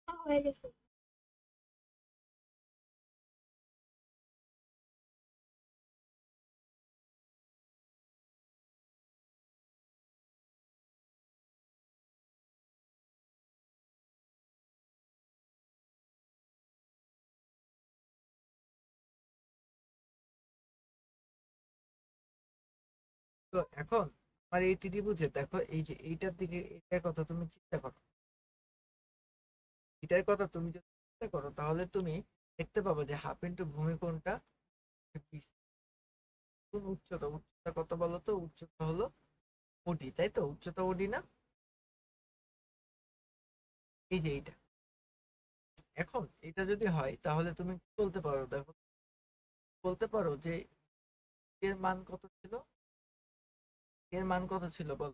হ্যাঁ, হয়ে গেছে। তো এখন আমার এই ত্রিভুজে দেখো এই যে এইটার দিকে, এটার কথা তুমি চিন্তা করো, এটার কথা তুমি যদি চিন্তা করো তাহলে তুমি দেখতে পাবো যে হাফ ইন্টু ভূমি কোণটা কোন উচ্চতা, উচ্চতা কত বলো তো? উচ্চতা হলো ওডি, তাই তো? উচ্চতা ওডি না? এই যে এইটা। এখন এটা যদি হয় তাহলে তুমি কি বলতে পারো? দেখো বলতে পারো যে এর মান কত ছিল, এর মান কত ছিল বল?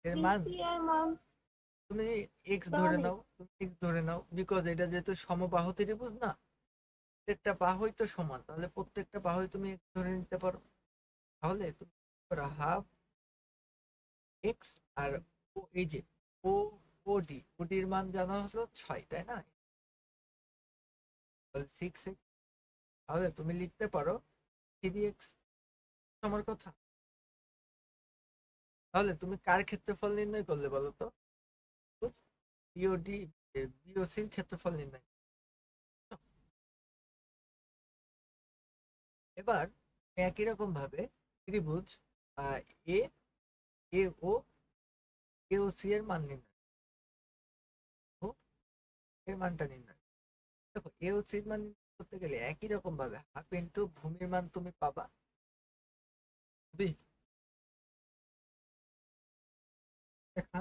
এর মান বিসি এর মান তুমি এক্স ধরে জানি। নাও, তুমি এক্স ধরে নাও, বিকজ এটা যেহেতু সমবাহু ত্রিভুজ না, প্রত্যেকটা বাহুই তো সমান, তাহলে প্রত্যেকটা বাহুই তুমি এক্স ধরে নিতে পারো। তাহলে তুমি হাফ এক্স আর এই যে ও ওডি, ওডির মান জানা হলো 6, তাই না? 6 এক্স। তাহলে তুমি লিখতে পারো 3x। আমার কথা, তাহলে তুমি কার ক্ষেত্রফল নির্ণয় করলে বলো তো? বিওডি, বিওসির ক্ষেত্রফল নির্ণয়। এবার একই রকম ভাবে ত্রিভুজ এ এ ও এ ও সি এর মান নির্ণয় ও এর মানটা নির্ণয়। দেখো এ ও সির মান নির্ণয় করতে গেলে একই রকম ভাবে হাফ ইন্টু ভূমির মান তুমি পাবা বি। দেখা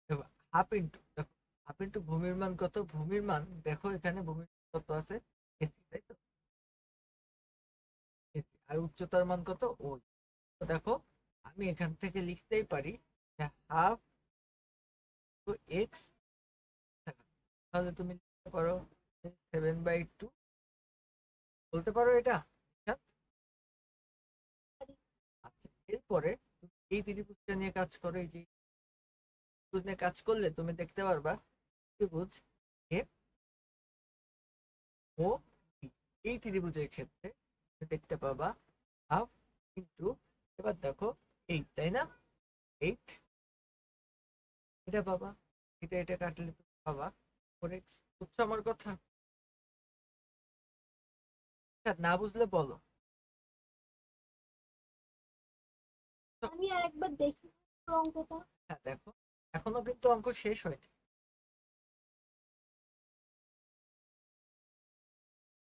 দেখো হাফ ইন্টু দেখো হাফ ইন্টু ভূমির মান কত, ভূমির মান দেখো এখানে ভূমির মান কত আছে এসি, তাই তো এসি, আর উচ্চতার মান কত ওই। তো দেখো আমি এখান থেকে লিখতেই পারি হাফ টু এক্স, তাহলে তুমি লিখতে পারো 7/2, বলতে পারো এটা। আচ্ছা এরপরে তুমি এই ত্রিভুজটা নিয়ে কাজ করো, এই যে ত্রিভুজ নিয়ে কাজ করলে তুমি দেখতে পারবা ত্রিভুজ এ ও বি, এই ত্রিভুজের ক্ষেত্রে তুমি দেখতে পাবা হাফ ইন্টু, এবার দেখো 8, তাই না 8, এটা পাবা, এটা এটা কাটলে তুমি পাবা 4x। বুঝছো আমার কথা? আচ্ছা, না বুঝলে বলো। তো, আমি আরেকবার দেখি অঙ্কটা। হ্যাঁ দেখো এখনো কিন্তু অঙ্ক শেষ হয়নি।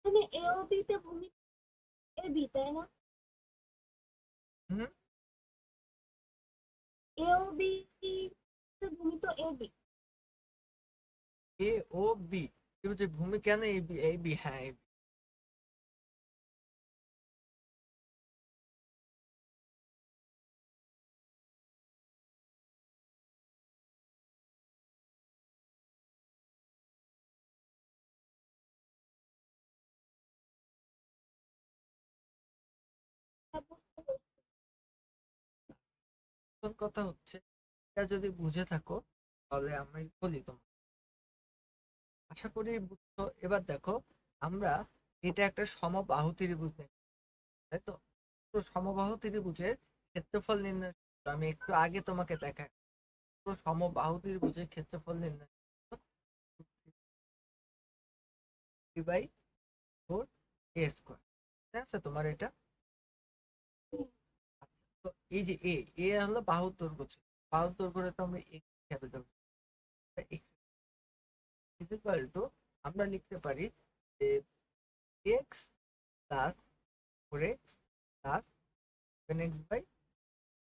মানে এ ও বি তে ভূমি এ বি, তাই না? হুম, এ ও বি তে ভূমি তো A B. A O B ত্রিভুজের ভূমি কেন এ বি, এ বি, হ্যাঁ AB। এখন কথা হচ্ছে এটা যদি বুঝে থাকো তাহলে আমি বলি তোমাকে, আশা করি বুঝছো। এবার দেখো আমরা এটা একটা সমবাহু ত্রিভুজ নেই, তাই তো? তো সমবাহু ত্রিভুজের ক্ষেত্রফল নির্ণয় সূত্র আমি একটু আগে তোমাকে দেখাই। তো সমবাহু ত্রিভুজের ক্ষেত্রফল নির্ণয় 3/4 ঠিক আছে তোমার এটা। আচ্ছা, তো এই যে এ এ হলো বাহুর দৈর্ঘ্য ছিল, বাহুর দৈর্ঘ্যটা তো আমরা এক্স হিসাবে ধরছি, এক্স ইকুয়াল টু আমরা লিখতে পারি যে x plus 4x plus 7x/,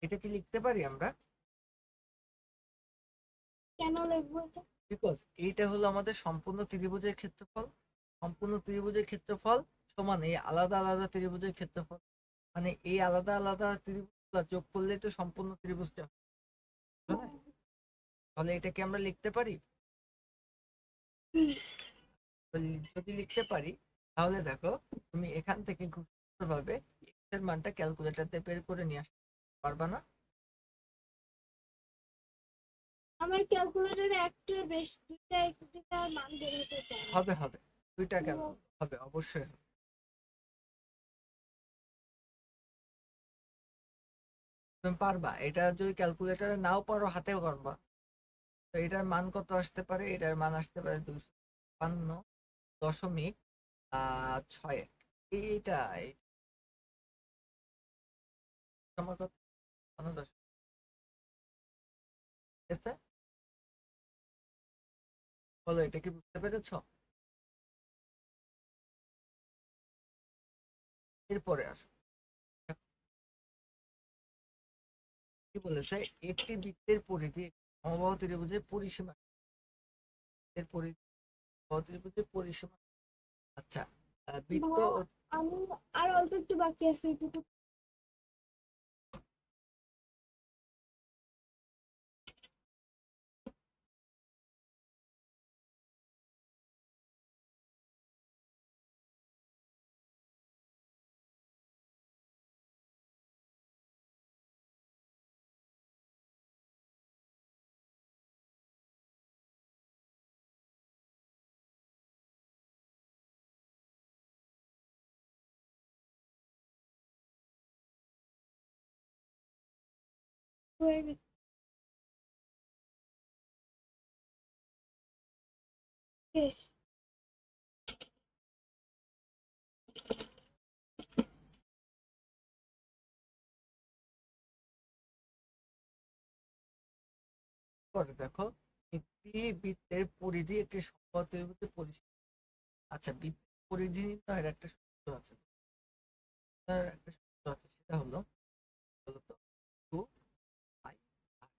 এটা কি লিখতে পারি আমরা? কেন লিখবো এটা? বিকজ এইটা হলো আমাদের সম্পূর্ণ ত্রিভুজের ক্ষেত্রফল, সম্পূর্ণ ত্রিভুজের ক্ষেত্রফল সমান এই আলাদা আলাদা ত্রিভুজের ক্ষেত্রফল, মানে এই আলাদা আলাদা ত্রিভুজ যোগ করলে তো সম্পূর্ণ ত্রিভুজটা হয়, তাই না? তাহলে এটা কি আমরা লিখতে পারি? হুম। তো যদি লিখতে পারি তাহলে দেখো তুমি এখান থেকে খুব সুন্দরভাবে এক্স এর মানটা ক্যালকুলেটরতে বের করে নিয়ে আসতে পারবা না? আমার ক্যালকুলেটরে একটা বেশ দুইটা মান বের হতে চায় না। হবে হবে, দুইটা কেন হবে, অবশ্যই হবে। তুমি পারবা, এটা যদি ক্যালকুলেটরে নাও পারো হাতেও করবা। তো এটার মান কত আসতে পারে, এটার মান আসতে পারে 252.61। এইটা আমার কথা কোনো দশ, ঠিক আছে? বলো এটা কি বুঝতে পেরেছো? এরপরে আসো, কি বলেছে, একটি বৃত্তের পরিধি সমবাহু ত্রিভুজের পরিসীমা, এর পরিধি সমবাহু ত্রিভুজের পরিসীমা। আচ্ছা, বৃত্ত ভাইয়া, আমি আর অল্প একটু বাকি আছে এটুকু। হয়ে গেছে, শেষ। পরে দেখো একটি বৃত্তের পরিধি একটি সমবাহু ত্রিভুজের পরিসীমা। আচ্ছা, বৃত্তের পরিধি নির্ণয়ের একটা সূত্র আছে, একটা সূত্র আছে, সেটা হলো বলতো 2 পাই আর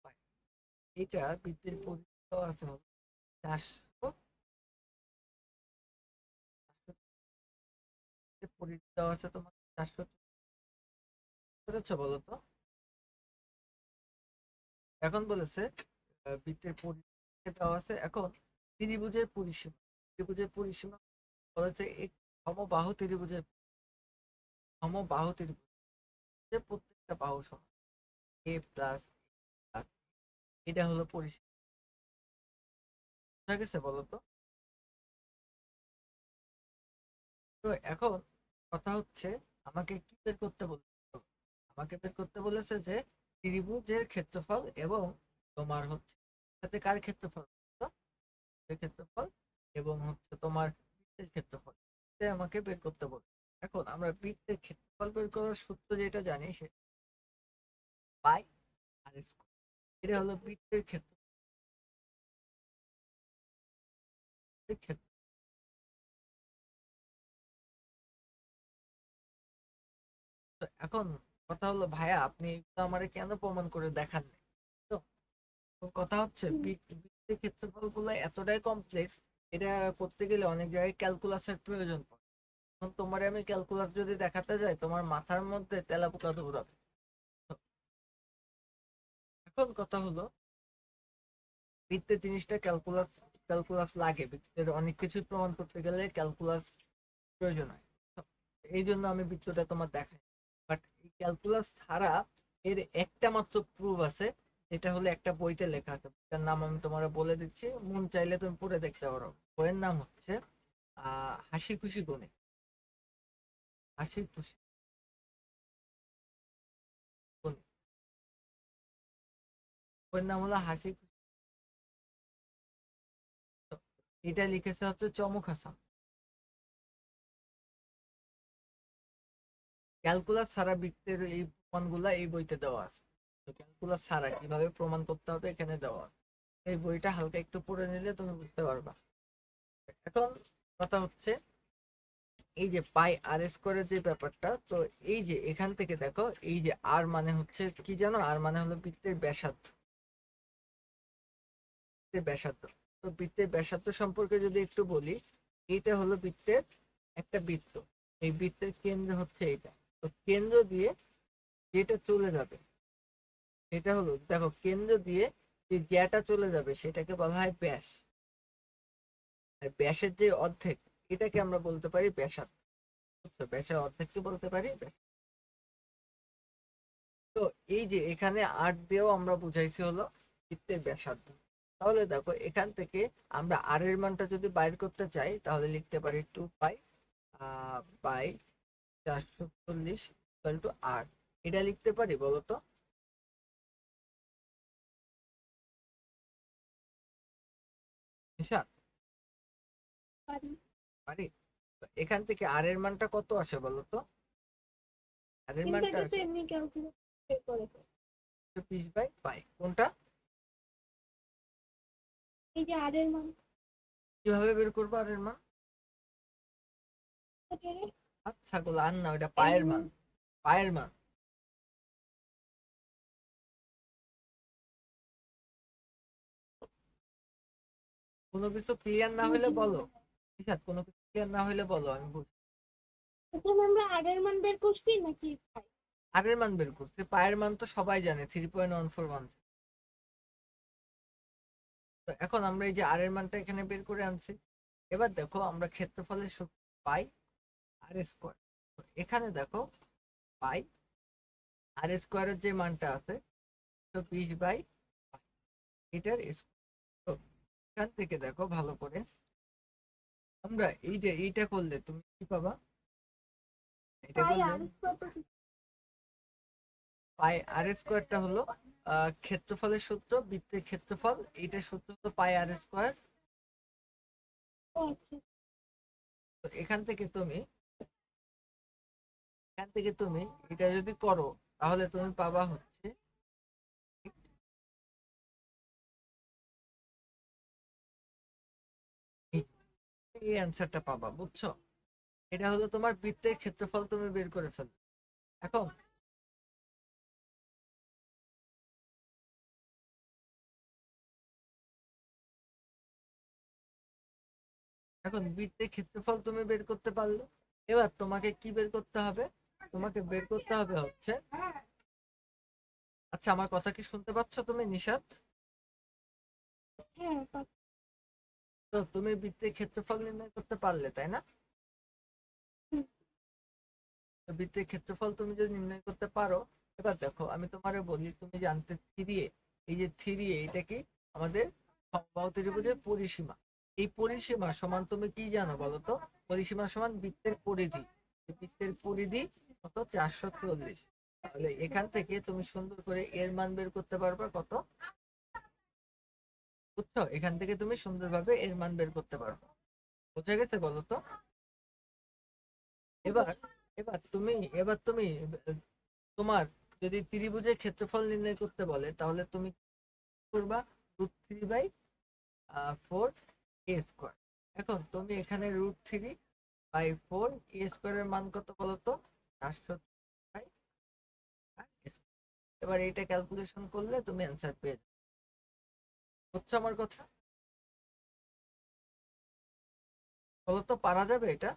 পাই। এটা বৃত্তের পরিধি দেওয়া আছে হলো 400, পরিধি দেওয়া আছে তোমার 400, বুঝেছো বলো তো? এখন বলেছে বৃত্তের পরিধি দেওয়া আছে, এখন ত্রিভুজের পরিসীমা, ত্রিভুজের পরিসীমা বলেছে এক সমবাহু ত্রিভুজের প্রত্যেকটা বাহু সমান এ প্লাস, এটা হলো পরিসীমা। বুঝা গেছে বলো তো? তো এখন কথা হচ্ছে আমাকে কি বের করতে বলছে, আমাকে বের করতে বলেছে যে ত্রিভুজের ক্ষেত্রফল এবং তোমার হচ্ছে সাথে কার ক্ষেত্রফল, ক্ষেত্রফল এবং হচ্ছে তোমার বৃত্তের ক্ষেত্রফল, এটা আমাকে বের করতে বলে। এখন আমরা বৃত্তের ক্ষেত্রফল বের করার সূত্র যেটা জানি সে পাই আর স্কয়ার, এটা হলো বৃত্তের ক্ষেত্র। তো এখন কথা হলো ভাইয়া আপনি এগুলো আমারে কেন প্রমাণ করে দেখান নাই? তো তো কথা হচ্ছে বৃত্তের ক্ষেত্রফল গুলো এতটাই কমপ্লেক্স, এটা করতে গেলে অনেক জায়গায় ক্যালকুলাসের প্রয়োজন পড়ে। এখন তোমারে আমি ক্যালকুলাস যদি দেখাতে যাই তোমার মাথার মধ্যে তেলাপোকা দৌড়াবে। তো এখন কথা হলো বৃত্তের জিনিসটা ক্যালকুলাস, ক্যালকুলাস লাগে, বৃত্তের অনেক কিছু প্রমাণ করতে গেলে ক্যালকুলাস প্রয়োজন হয়। তো এই জন্য আমি বৃত্তটা তোমার দেখাই, বাট এই ক্যালকুলাস ছাড়া এর একটা মাত্র প্রুফ আছে, এটা হলো একটা বইতে লেখা আছে, তার নাম আমি তোমার বলে দিচ্ছি, মন চাইলে তুমি পড়ে দেখতে পারো। বইয়ের নাম হচ্ছে হাসি খুশি গণিত, হাসি খুশি গণিত। বইয়ের নাম হলো হাসি খুশি। তো এটা লিখেছে হচ্ছে চমক হাসান। ক্যালকুলাস ছাড়া বৃত্তের এই প্রমাণগুলা এই বইতে দেওয়া আছে। তো ক্যালকুলাস ছাড়া কিভাবে প্রমাণ করতে হবে এখানে দেওয়া আছে, এই বইটা হালকা একটু পড়ে নিলে তুমি বুঝতে পারবা। এখন কথা হচ্ছে এই যে পাই আর স্কোয়ারের যে ব্যাপারটা, তো এই যে এখান থেকে দেখো এই যে আর মানে হচ্ছে কি জানো, আর মানে হলো বৃত্তের ব্যাসার্ধ, বৃত্তের ব্যাসার্ধ। তো বৃত্তের ব্যাসার্ধ সম্পর্কে যদি একটু বলি, এইটা হলো বৃত্তের একটা বৃত্ত, এই বৃত্তের কেন্দ্র হচ্ছে এটা। তো কেন্দ্র দিয়ে যেটা চলে যাবে সেটা হলো, দেখো কেন্দ্র দিয়ে যে জ্যাটা চলে যাবে সেটাকে বলা হয় ব্যাস, আর ব্যাসের যে অর্ধেক এটাকে আমরা বলতে পারি ব্যাসার্ধ। বুঝছো? ব্যাসের অর্ধেককে বলতে পারি ব্যাস। তো এই যে এখানে ৮ দিয়েও আমরা বুঝাইছি হলো বৃত্তের ব্যাসার্ধ। তাহলে দেখো এখান থেকে আমরা আর এর মানটা যদি বাইর করতে চাই তাহলে লিখতে পারি 2 পাই বাই 440 ইকুয়াল টু আর। এটা লিখতে পারি বলো তো? নিশাত, পারি। পারি? তো এখান থেকে আর এর মানটা কত আসে বলো তো? আর এর কিন্তু মানটা এটা তো আসে এমনি ক্যালকুলেট করে ফেলে। 20/পাই। কোনটা এই যে আর এর মান কিভাবে বের করবো আর এর মান? আচ্ছা গোলা আর না, ওইটা পায়ের মান, পায়ের মান। কোনো কিছু ক্লিয়ার না হলে বলো, ঠিক আছে? কোনো কিছু ক্লিয়ার না হলে বলো, আমি বুঝি। প্রথমে আমরা আর এর মান বের করছি নাকি পাই? আর এর মান বের করছি, পায়ের মান তো সবাই জানে 3.14 তো এখন আমরা এই যে আর এর মানটা এখানে বের করে আনছি। এবার দেখো আমরা ক্ষেত্রফলের সূত্র পাই আর স্কোয়ার, এখানে দেখো পাই আর স্কোয়ারের যে মানটা আছে তো 20/, এটার স্কোয়ার। তো এখান থেকে দেখো ভালো করে আমরা এই যে এইটা করলে তুমি কি পাবা, এটা পাই করলে আর স্কয়ার তো পাই আর স্কোয়ারটা হলো ক্ষেত্রফলের সূত্র, বৃত্তের ক্ষেত্রফল, এইটার সূত্র হলো পাই আর স্কোয়ার। আচ্ছা। তো এখান থেকে তুমি এটা যদি করো তাহলে তুমি পাবা হচ্ছে এই অ্যান্সারটা পাবা, বুঝছো? এটা হলো তোমার বৃত্তের ক্ষেত্রফল, তুমি বের করে ফেলবে। এখন এখন বৃত্তের ক্ষেত্রফল তুমি বের করতে পারলে, এবার তোমাকে কি বের করতে হবে? তোমাকে বের করতে হবে হচ্ছে, আচ্ছা আমার কথা কি শুনতে পাচ্ছ তুমি নিশাত? হ্যাঁ, তো তুমি বৃত্তের ক্ষেত্রফল নির্ণয় করতে পারলে, তাই না? তো বৃত্তের ক্ষেত্রফল তুমি যদি নির্ণয় করতে পারো, এবার দেখো আমি তোমারে বলি, তুমি জানতে থ্রি এ, এই যে থ্রি এ, এটা কি আমাদের সমবাহু ত্রিভুজের পরিসীমা। এই পরিসীমা সমান তুমি কি জানো বলো তো? পরিসীমা সমান বৃত্তের পরিধি। বৃত্তের পরিধি কত? 440। তাহলে এখান থেকে তুমি সুন্দর করে এর মান বের করতে পারবে কত, বুঝছো? এখান থেকে তুমি সুন্দরভাবে এর মান বের করতে পারবে। বোঝা গেছে বলো তো? এবার এবার তুমি তোমার যদি ত্রিভুজের ক্ষেত্রফল নির্ণয় করতে বলে, তাহলে তুমি করবা √3/4 a স্কোয়ার। এখন তুমি এখানে √3/4 a স্কোয়ারের মান কত বলতো? 400। এবার এটা ক্যালকুলেশন করলে তুমি অ্যান্সার পেয়ে যাবে। বুঝছো আমার কথা? বলতো পারা যাবে এটা?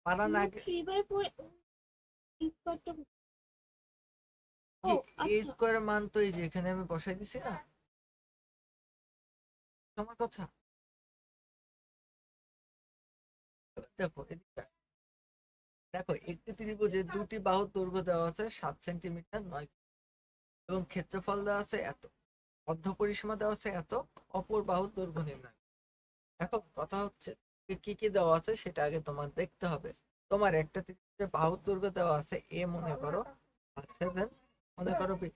পারা না গে- 3/4 স্কোয়ারটা। ও যে এ আচ্ছা, স্কোয়ারের মান তো এই যে এখানে আমি বসাই দিছি না, তোমার কথা। এবার দেখো এদিকে দেখো, একটি ত্রিভুজের দুটি বাহুর দৈর্ঘ্য দেওয়া আছে 7 সেন্টিমিটার 9, এবং ক্ষেত্রফল দেওয়া আছে এত, অর্ধ পরিসীমা দেওয়া আছে এত, অপর বাহুর দৈর্ঘ্য নির্ণয়। এখন কথা হচ্ছে কি কি দেওয়া আছে সেটা আগে তোমার দেখতে হবে। তোমার একটা ত্রিভুজের বাহুর দৈর্ঘ্য দেওয়া আছে এ, মনে করো 7, মনে করো বি।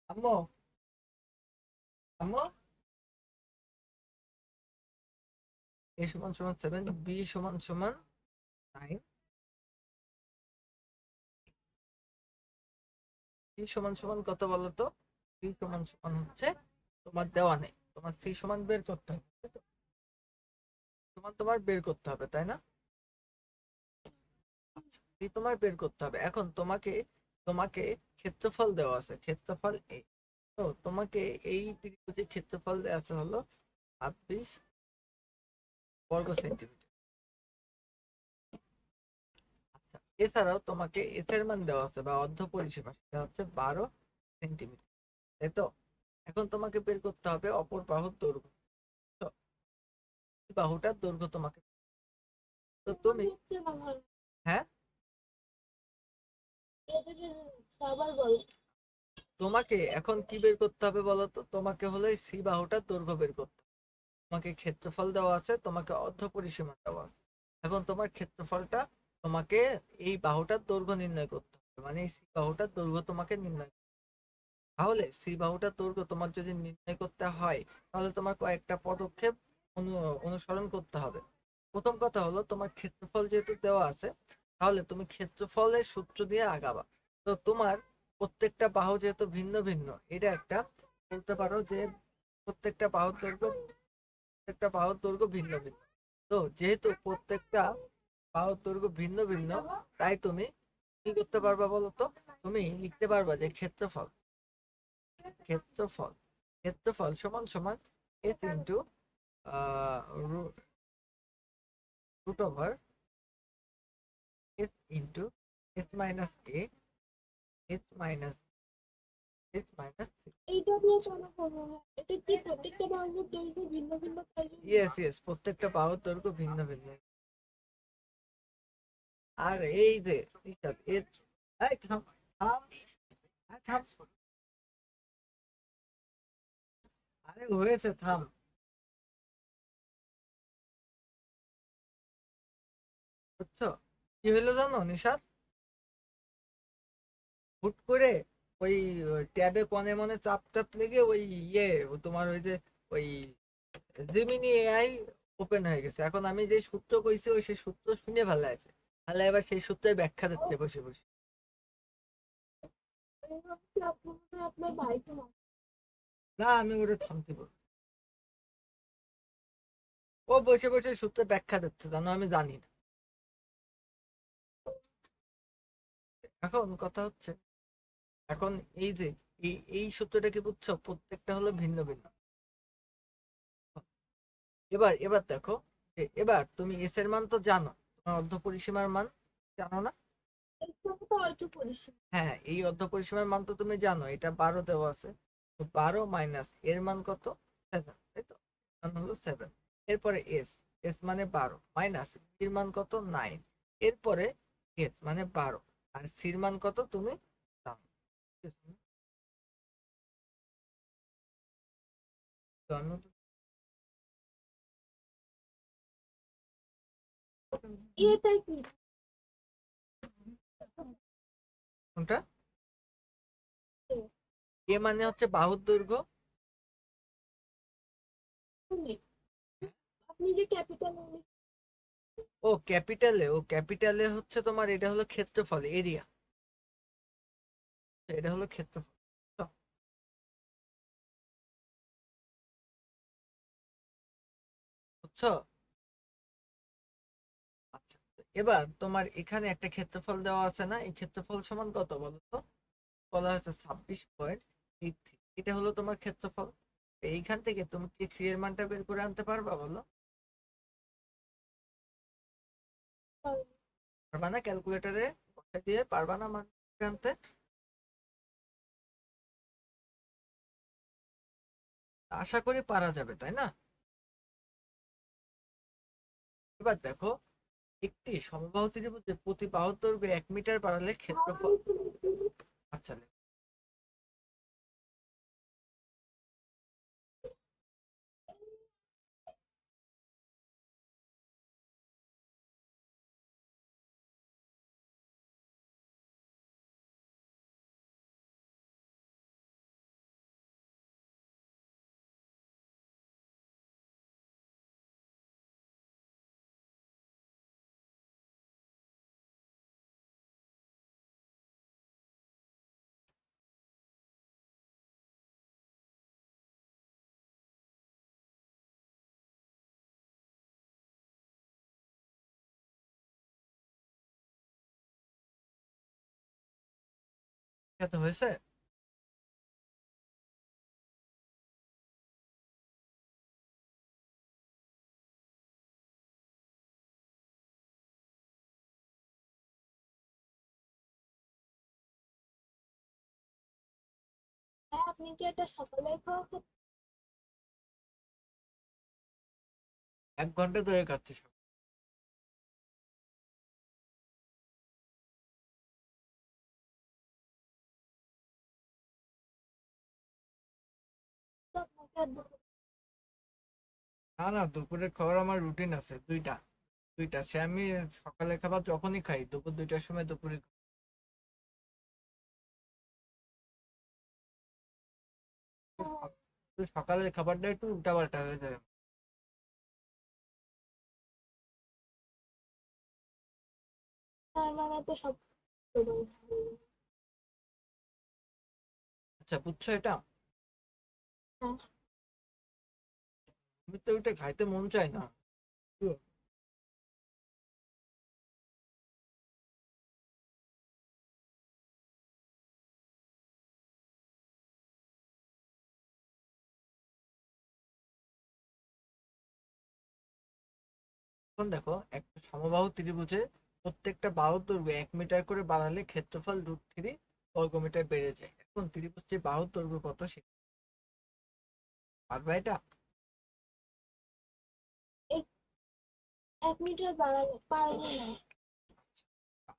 আম্মু, আম্মু, এ সমান সমান 7, বি সমান সমান 9, সি সমান সমান কত বলো তো? সি সমান সমান হচ্ছে তোমার দেওয়া নেই, তোমার সি সমান বের করতে হবে, তাই তো? তোমার বের করতে হবে, তাই না? আচ্ছা, সি তোমার বের করতে হবে। এখন তোমাকে তোমাকে ক্ষেত্রফল দেওয়া আছে, ক্ষেত্রফল এ। তো তোমাকে এই ত্রিভুজের ক্ষেত্রফল দেওয়া আছে হলো 26 বর্গ সেন্টিমিটার। আচ্ছা, এছাড়াও তোমাকে এস এর মান দেওয়া আছে বা অর্ধ পরিসীমা, সেটা হচ্ছে 12 সেন্টিমিটার, তাই তো? এখন তোমাকে বের করতে হবে অপর বাহুর দৈর্ঘ্য। তো এই বাহুটার দৈর্ঘ্য তোমাকে, তো তুমি, হ্যাঁ, আবার বল। তোমাকে এখন কি বের করতে হবে বলো তো? তোমাকে হলো এই সি বাহুটার দৈর্ঘ্য বের করতে হবে। তোমাকে ক্ষেত্রফল দেওয়া আছে, তোমাকে অর্ধ পরিসীমা দেওয়া আছে। এখন তোমার ক্ষেত্রফলটা, তোমাকে এই বাহুটার দৈর্ঘ্য নির্ণয় করতে হবে, মানে এই সি বাহুটার দৈর্ঘ্য তোমাকে নির্ণয় করতে হবে। তাহলে সি বাহুটার দৈর্ঘ্য তোমার যদি নির্ণয় করতে হয়, তাহলে তোমার কয়েকটা পদক্ষেপ অনুসরণ করতে হবে। প্রথম কথা হলো, তোমার ক্ষেত্রফল যেহেতু দেওয়া আছে, তাহলে তুমি ক্ষেত্রফলের সূত্র দিয়ে আগাবা। তো তোমার প্রত্যেকটা বাহু যেহেতু ভিন্ন ভিন্ন, এটা একটা বলতে পারো যে প্রত্যেকটা বাহুর দৈর্ঘ্য ভিন্ন ভিন্ন। তো যেহেতু প্রত্যেকটা বাহুর দৈর্ঘ্য ভিন্ন ভিন্ন, তাই তুমি কি করতে পারবা বলো তো? তুমি লিখতে পারবা যে ক্ষেত্রফল ক্ষেত্রফল সমান সমান s into root over S into S minus এ, এস মাইনাস সি। এইটা দিয়ে কেন করবো? এটা কি প্রত্যেকটা বাহুর দৈর্ঘ্য ভিন্ন ভিন্ন তাই জন্য? ইয়েস, প্রত্যেকটা বাহুর দৈর্ঘ্য ভিন্ন ভিন্ন। আর এই যে এই থাম, থাম, থাম, আরে হয়েছে, থাম। বুঝছো কি হইলো জানো নিশাত? হুট করে ওই ট্যাবে কনে মনে চাপ টাপ লেগে ওই তোমার ওই যে ওই জেমিনি এআই ওপেন হয়ে গেছে। এখন আমি যে সূত্র কইছি ওই সেই সূত্র শুনে ভালো আছে, তাহলে এবার সেই সূত্রের ব্যাখ্যা দিচ্ছে বসে বসে। আপনার ভাইকে না, আমি ওটা থামতে বলছি। ও বসে বসে সূত্রে ব্যাখ্যা দিচ্ছে, জানো আমি জানি না। এখন কথা হচ্ছে, এখন এই যে এই সূত্রটা কি বুঝছো, প্রত্যেকটা হলো ভিন্ন ভিন্ন। এবার এবার দেখো, যে এবার তুমি এস এর মান তো জানো, তোমার অর্ধ পরিসীমার মান জানো না? এটা তো অর্থ পরিসীমা। হ্যাঁ, এই অর্ধ পরিসীমার মান তো তুমি জানো, এটা 12 দেওয়া আছে। তো 12 মাইনাস এর মান কত, 7, তাই তো? মান হলো 7। এরপরে এস, এস মানে 12 মাইনাস এর মান কত, 9। এরপরে এস মানে 12 আর সির মান কত তুমি জানো। ঠিক আছে? জানো তো? এটা কি? কোনটা? এ মানে হচ্ছে বাহুর দৈর্ঘ্য। আপনি যে ক্যাপিটাল ও ক্যাপিটালে, ও ক্যাপিটালে হচ্ছে তোমার, এটা হলো ক্ষেত্রফল, এরিয়া। এটা হলো ক্ষেত্রফল। তো, বুঝছো? আচ্ছা, তো এবার তোমার এখানে একটা ক্ষেত্রফল দেওয়া আছে না, এই ক্ষেত্রফল সমান কত বলো তো? বলা হয়েছে 26.83, এটা হলো তোমার ক্ষেত্রফল। তো এইখান থেকে তুমি কি সি এর মানটা বের করে আনতে পারবা বলো? পারবা না? ক্যালকুলেটরে বসাই দিয়ে পারবা না মান আনতে? আশা করি পারা যাবে, তাই না? এবার দেখো, একটি সমবাহু ত্রিভুজের প্রতি বাহুর দৈর্ঘ্য 1 মিটার বাড়ালে ক্ষেত্রফল। আচ্ছা, এটা তো হয়েছে। হ্যাঁ, আপনি কি এটা সকালে খাওয়া খেতে? 1 ঘন্টা ধরে কাটছে সব। আপনাকে আর না না, দুপুরের খাবার আমার রুটিন আছে দুইটা। দুইটা, সে আমি সকালে খাবার যখনই খাই, দুপুর 2টার সময় দুপুরে। সকালের খাবারটা একটু উল্টাপাল্টা হয়ে যায়। তার মানে তো সব। আচ্ছা, বুঝছো এটা? হ্যাঁ। আমি তো ওইটা খাইতে মন চায় না। এখন দেখো, একটা সমবাহু ত্রিভুজে প্রত্যেকটা বাহুর দৈর্ঘ্য 1 মিটার করে বাড়ালে ক্ষেত্রফল √3 বর্গমিটার বেড়ে যায়। এখন ত্রিভুজটির বাহুর দৈর্ঘ্য কত সে পারবা এটা? 1 মিটার বাড়ালে পারবে না।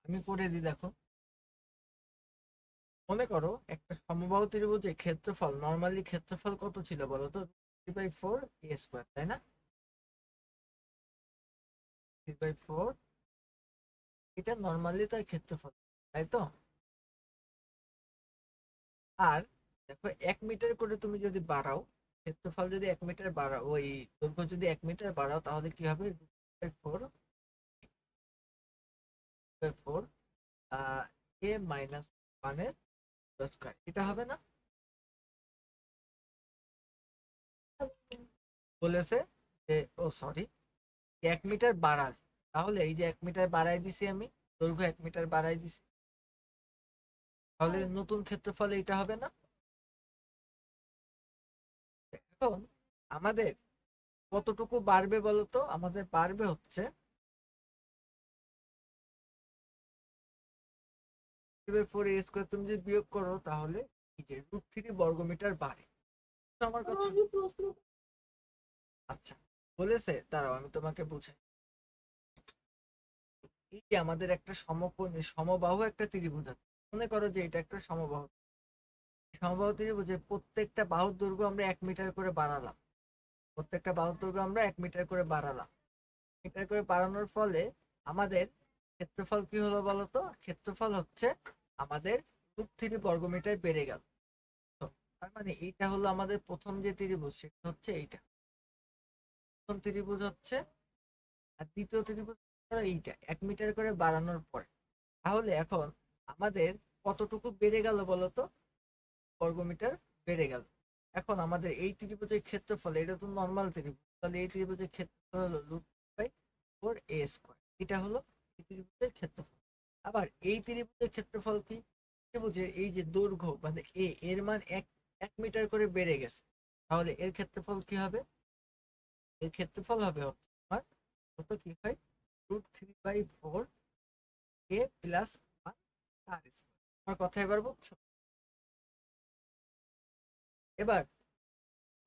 আমি করে দিই, দেখো। মনে করো একটা সমবাহু ত্রিভুজের ক্ষেত্রফল, নর্মালি ক্ষেত্রফল কত ছিল বলো তো? 3/4 a², তাই না? 3/4, এটা নর্মালি তার ক্ষেত্রফল, তাই তো? আর দেখো, 1 মিটার করে তুমি যদি বাড়াও, ক্ষেত্রফল যদি 1 মিটার বাড়াও, ওই দৈর্ঘ্য যদি 1 মিটার বাড়াও, তাহলে কি হবে? 4 a - 1 এটা হবে না? বলেছে যে ও সরি 1 মিটার বাড়াল, তাহলে এই যে 1 মিটার বাড়াই দিছি আমি, দৈর্ঘ্য 1 মিটার বাড়াই দিছি, তাহলে হ্যাঁ, নতুন ক্ষেত্রফল এটা হবে না? এখন আমাদের কতটুকু বাড়বে বলতো? আমাদের বাড়বে হচ্ছে ফোর এ স্কোয়ার, তুমি যদি বিয়োগ করো তাহলে এই যে √3 বর্গমিটার বাড়ে। তো আমার তো কথা, আমি প্রশ্ন আচ্ছা বলেছে, দাঁড়াও আমি তোমাকে বুঝাই। এই যে আমাদের একটা সমবাহু একটা ত্রিভুজ আছে, মনে করো যে এটা একটা সমবাহু। সমবাহু ত্রিভুজে প্রত্যেকটা বাহুর দৈর্ঘ্য আমরা 1 মিটার করে বাড়ালাম, প্রত্যেকটা বাহুর দৈর্ঘ্য আমরা 1 মিটার করে বাড়ালাম। মিটার করে বাড়ানোর ফলে আমাদের ক্ষেত্রফল কি হলো বলতো? ক্ষেত্রফল হচ্ছে আমাদের √3 বর্গমিটার বেড়ে গেল। তো তার মানে এইটা হলো আমাদের প্রথম যে ত্রিভুজ, সেটা হচ্ছে এইটা প্রথম ত্রিভুজ হচ্ছে। আর দ্বিতীয় ত্রিভুজ হলো এইটা 1 মিটার করে বাড়ানোর পরে। তাহলে এখন আমাদের কতটুকু বেড়ে গেল বলতো? বর্গমিটার বেড়ে গেল। এখন আমাদের এই ত্রিভুজের ক্ষেত্রফল, এটা তো নর্মাল ত্রিভুজ, তাহলে এই ত্রিভুজের ক্ষেত্রফল হলো √4a²। এটা হলো এই ত্রিভুজের ক্ষেত্রফল। আবার এই ত্রিভুজের ক্ষেত্রফল কি? ত্রিভুজের এই যে দৈর্ঘ্য মানে এর মান এক এক মিটার করে বেড়ে গেছে, তাহলে এর ক্ষেত্রফল কি হবে? এর ক্ষেত্রফল হবে হচ্ছে আমার কত কি হয়, √3/4a+1 তার স্কয়ার। আমার কথা এবার বুঝছো? এবার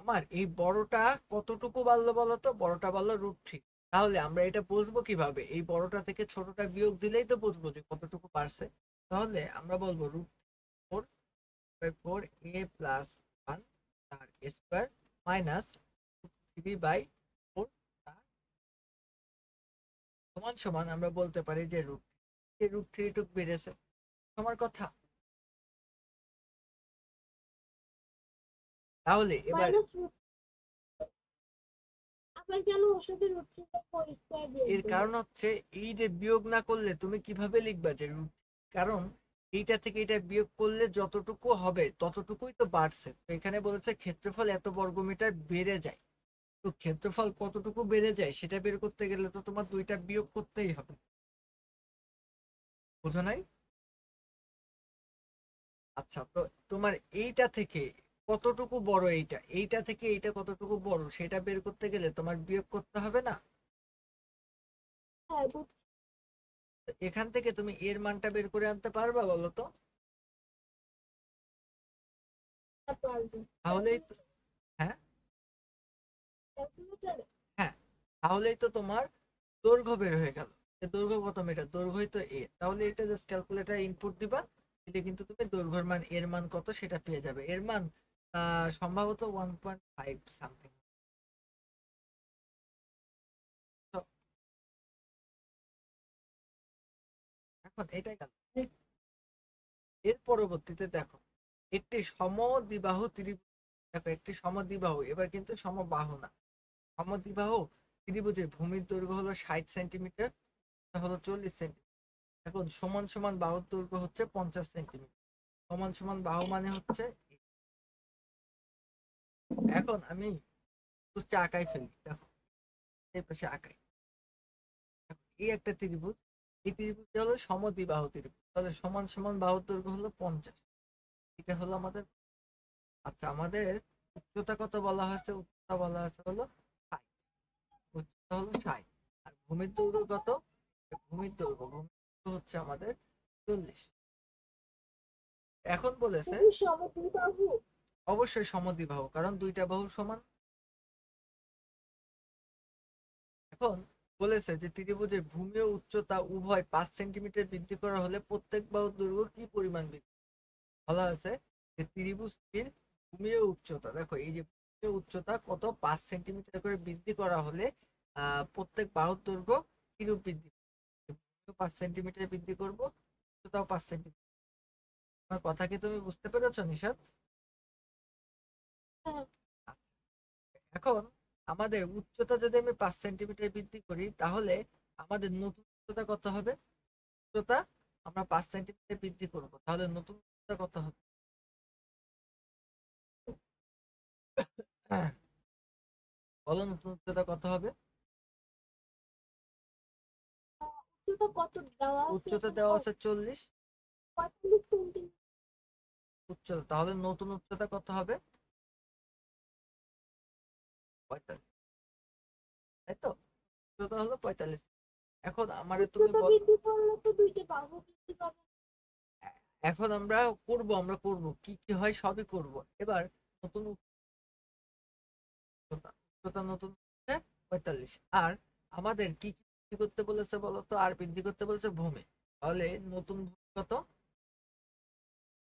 আমার এই বড়টা কতটুকু বাড়লো বলতো? বড়টা বাড়লো √3। তাহলে আমরা এটা বুঝবো কিভাবে? এই বড়টা থেকে ছোটটা বিয়োগ দিলেই তো বুঝবো যে কতটুকু বাড়ছে। তাহলে আমরা বলবো √4/4a+1 তার স্কয়ার মাইনাস √3/4 তার সমান সমান আমরা বলতে পারি যে √3 টুক বেড়েছে। আমার কথা, তাহলে এবার মাইনাস রুট, আবার কেন ওর সাথে √3/4 বিয়োগ এর দিল? কারণ হচ্ছে এই যে বিয়োগ না করলে তুমি কিভাবে লিখবা যে কারণ এইটা থেকে এটা বিয়োগ করলে যতটুকু হবে ততটুকুই তো বাড়ছে। তো এখানে বলেছে ক্ষেত্রফল এত বর্গমিটার বেড়ে যায়। তো ক্ষেত্রফল কতটুকু বেড়ে যায় সেটা বের করতে গেলে তো তোমার দুইটা বিয়োগ করতেই হবে। বুঝো নাই? আচ্ছা, তো তোমার এইটা থেকে কতটুকু বড়, এইটা এইটা থেকে এইটা কতটুকু বড় সেটা বের করতে গেলে তোমার বিয়োগ করতে হবে না? হ্যাঁ, বুঝতে তো এখান থেকে তুমি এর মানটা বের করে আনতে পারবা বলো তো? পারবো। তাহলেই তো, হ্যাঁ ক্যালকুলেটরে হ্যাঁ, তাহলেই তো তোমার দৈর্ঘ্য বের হয়ে গেল। দৈর্ঘ্য কত মিটার? দৈর্ঘ্যই তো এ, তাহলে এটা জাস্ট ক্যালকুলেটর ইনপুট দিবা, দিলে কিন্তু তুমি দৈর্ঘ্যের মান, এর মান কত সেটা পেয়ে যাবে। এর মান সম্ভবত 1.5 সামথিং। তো এখন এটাই গেল। এর পরবর্তীতে দেখো একটি সমদ্বিবাহু ত্রিভুজ, দেখো একটি সমদ্বিবাহু, এবার কিন্তু সমবাহু না, সমদ্বিবাহু ত্রিভুজের ভূমির দৈর্ঘ্য হলো 60 সেন্টিমিটার, হলো 40 সেন্টিমিটার। এখন সমান সমান বাহুর দৈর্ঘ্য হচ্ছে 50 সেন্টিমিটার। সমান সমান বাহু মানে হচ্ছে, এখন আমি বুঝতে আঁকাই ফেলি, দেখো এই পাশে আঁকাই। এই একটা ত্রিভুজ, এই ত্রিভুজটা হলো সমদ্বিবাহু ত্রিভুজ, তাহলে সমান সমান বাহুর দৈর্ঘ্য হলো 50। এটা হলো আমাদের। আচ্ছা, আমাদের উচ্চতা কত বলা হয়েছে? উচ্চতা বলা হয়েছে হলো 60। উচ্চতা হলো 60। আর ভূমির দৈর্ঘ্য কত? ভূমির দৈর্ঘ্য হচ্ছে আমাদের 40। এখন বলেছে খুবই সমদ্বিবাহু। অবশ্যই সমদ্বিবাহু, কারণ দুইটা বাহু সমান। এখন বলেছে যে ত্রিভুজের ভূমি ও উচ্চতা উভয় 5 সেন্টিমিটার বৃদ্ধি করা হলে প্রত্যেক বাহুর দৈর্ঘ্য কি পরিমাণ বৃদ্ধি? বলা হয়েছে যে ত্রিভুজটির ভূমি ও উচ্চতা, দেখো এই যে ভূমি ও উচ্চতা কত, 5 সেন্টিমিটার করে বৃদ্ধি করা হলে প্রত্যেক বাহুর দৈর্ঘ্য কিরূপ বৃদ্ধি? 5 সেন্টিমিটার বৃদ্ধি করবো, উচ্চতাও 5 সেন্টিমিটার। আমার কথা কি তুমি বুঝতে পেরেছো নিশাত? হ্যাঁ, আচ্ছা, এখন আমাদের উচ্চতা যদি আমি 5 সেন্টিমিটার বৃদ্ধি করি, তাহলে আমাদের নতুন উচ্চতা কত হবে? উচ্চতা আমরা 5 সেন্টিমিটার বৃদ্ধি করব, তাহলে নতুন উচ্চতা কত হবে? বলো নতুন উচ্চতা কত হবে? উচ্চতা কত দেওয়া আছে উচ্চতা এখানে? দেওয়া ও, আছে 40। 45 সেন্টিমিটার। উচ্চতা, তাহলে নতুন উচ্চতা কত হবে? 45, তাই তো? উচ্চতা হলো 45। এখন আমারে তুমি উচ্চতা বল, বৃদ্ধি করলে তো দুইটা বাহু বৃদ্ধি পাবে। এখন আমরা করব কি কি হয় সবই করব। এবার নতুন উচ্চতা নতুন হচ্ছে 45। আর আমাদের কি কি বৃদ্ধি করতে বলেছে বলো তো? আর বৃদ্ধি করতে বলেছে ভূমি। তাহলে নতুন ভূমি কত?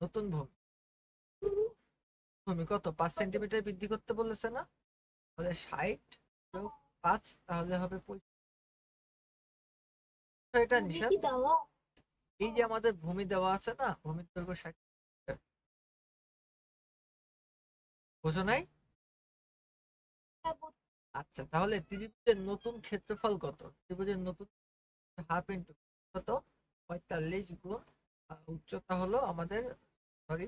নতুন ভূমি, ভূমি কত? 5 সেন্টিমিটার বৃদ্ধি করতে বলেছে না? তাহলে 60 যোগ 5, তাহলে হবে 65। এটা ভূমি নিশাত, কি দেওয়া? এই যে আমাদের ভূমি দেওয়া আছে না, ভূমির দৈর্ঘ্য 60 মিটার, বোঝো নাই? হ্যাঁ, আচ্ছা, তাহলে ত্রিভুজের নতুন ক্ষেত্রফল কত? ত্রিভুজের নতুন হাফ ইন্টু কত? 45 গুণ উচ্চতা হলো আমাদের, সরি,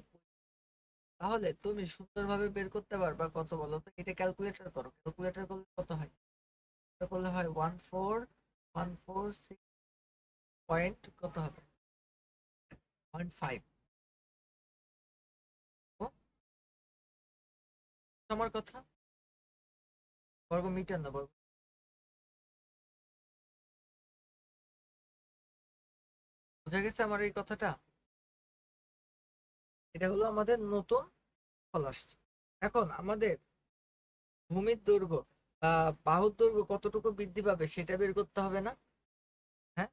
তাহলে তুমি সুন্দরভাবে বের করতে পারবা কত বলো তো? এটা ক্যালকুলেটর করো, ক্যালকুলেটর করলে কত হয়? এটা করলে হয় 14146 পয়েন্ট কত হবে? 0.5। আমার কথা বর্গ মিটার না, বর্গ। বোঝা গেছে আমার এই কথাটা? এটা হলো আমাদের নতুন ফল আসছে। এখন আমাদের ভূমির দৈর্ঘ্য বা বাহুর দৈর্ঘ্য কতটুকু বৃদ্ধি পাবে সেটা বের করতে হবে না? হ্যাঁ,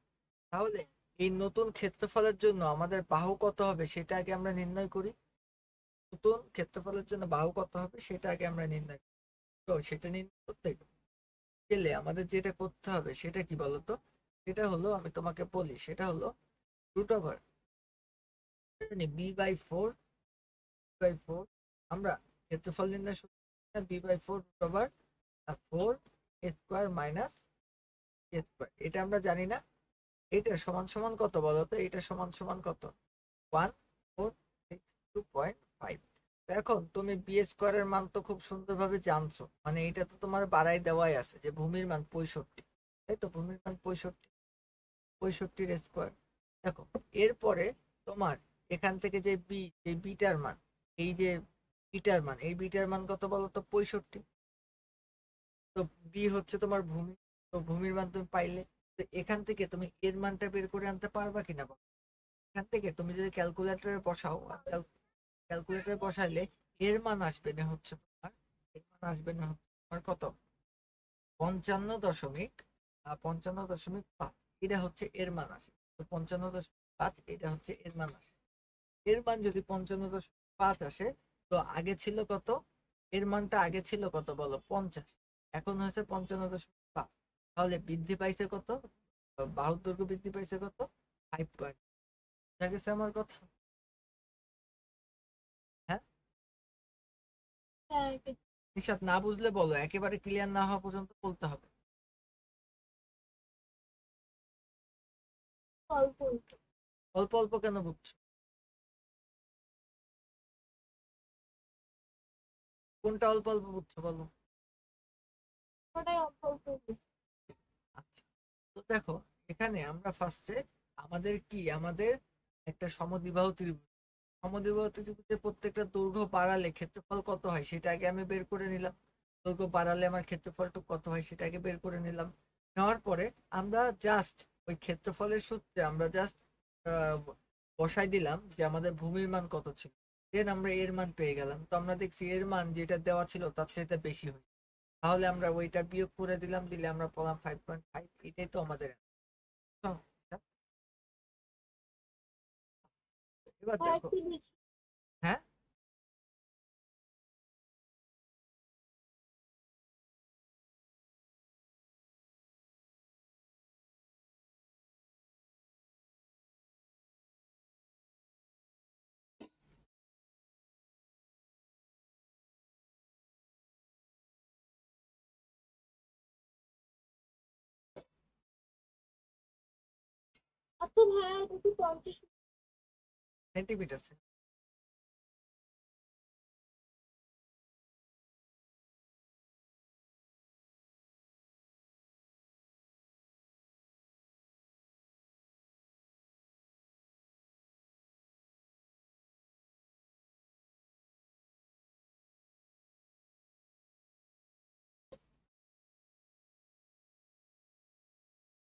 তাহলে এই নতুন ক্ষেত্রফলের জন্য আমাদের বাহু কত হবে সেটা আগে আমরা নির্ণয় করি। নতুন ক্ষেত্রফলের জন্য বাহু কত হবে সেটা আগে আমরা নির্ণয় করি। তো সেটা নির্ণয় করতে গেলে আমাদের যেটা করতে হবে সেটা কি বলতো? সেটা হলো, আমি তোমাকে বলি, সেটা হলো root over B by four. আমরা ক্ষেত্রফল নির্ণয় সূত্র B by four root over 4 square minus square, এটা আমরা জানি না। এটা সমান সমান কত বলতো? এটা সমান সমান কত? 1462.5। এখন তুমি বি স্কোয়ারের মান তো খুব সুন্দরভাবে জানছো, মানে এটা তো তোমার বাড়াই দেওয়াই আছে যে ভূমির মান 65, তাই তো? ভূমির মান 65, 65-র স্কোয়ার। দেখো, এরপরে তোমার এখান থেকে যে বিটার মান, এই যে বিটার মান কত বলতো? 65। তো বি হচ্ছে তোমার ভূমি, তো ভূমির মান তুমি পাইলে। তো এখান থেকে তুমি এর মানটা বের করে আনতে পারবা কিনা বলো? এখান থেকে তুমি যদি ক্যালকুলেটরে বসাও, ক্যালকুলেটরে বসাইলে এর মান আসবে না হচ্ছে তোমার, এর মান আসবে না হচ্ছে তোমার কত? 55.5। এটা হচ্ছে এর মান আসে। তো 55.5 এটা হচ্ছে এর মান আসে। এর মান যদি 55.5 আসে, তো আগে ছিল কত? এর মানটা আগে ছিল কত বলো? 50। এখন হয়েছে 55.5। তাহলে বৃদ্ধি পাইছে কত? বাহুর দৈর্ঘ্য বৃদ্ধি পাইছে কত? 5 পয়েন্ট। বুঝা গেছে আমার কথা? হ্যাঁ হ্যাঁ, নিশাত, না বুঝলে বলো, একেবারে ক্লিয়ার না হওয়া পর্যন্ত বলতে হবে। অল্প অল্প। অল্প অল্প কেন বুঝছো? কোনটা অল্প অল্প বুঝছো বলো? ওটাই অল্প অল্প। আচ্ছা, তো দেখো, এখানে আমরা ফার্স্টে আমাদের একটা সমদ্বিবাহু ত্রিভুজ, সমদ্বিবাহু ত্রিভুজের প্রত্যেকটা দৈর্ঘ্য বাড়ালে ক্ষেত্রফল কত হয় সেটা আগে আমি বের করে নিলাম। দৈর্ঘ্য বাড়ালে আমার ক্ষেত্রফলটুকু কত হয় সেটা আগে বের করে নিলাম। নেওয়ার পরে আমরা জাস্ট ওই ক্ষেত্রফলের সূত্রে আমরা জাস্ট বসাই দিলাম যে আমাদের ভূমির মান কত ছিল। দেন আমরা এর মান পেয়ে গেলাম। তো আমরা দেখছি এর মান যেটা দেওয়া ছিল তার চাইতে বেশি হয়, তাহলে আমরা ওইটা বিয়োগ করে দিলাম, দিলে আমরা পেলাম 5.5। এটাই তো আমাদের answer। এবার আর দেখো। কি লিখি? হ্যাঁ, আচ্ছা ভাইয়া, এটা কি 50? সেন্টিমিটার।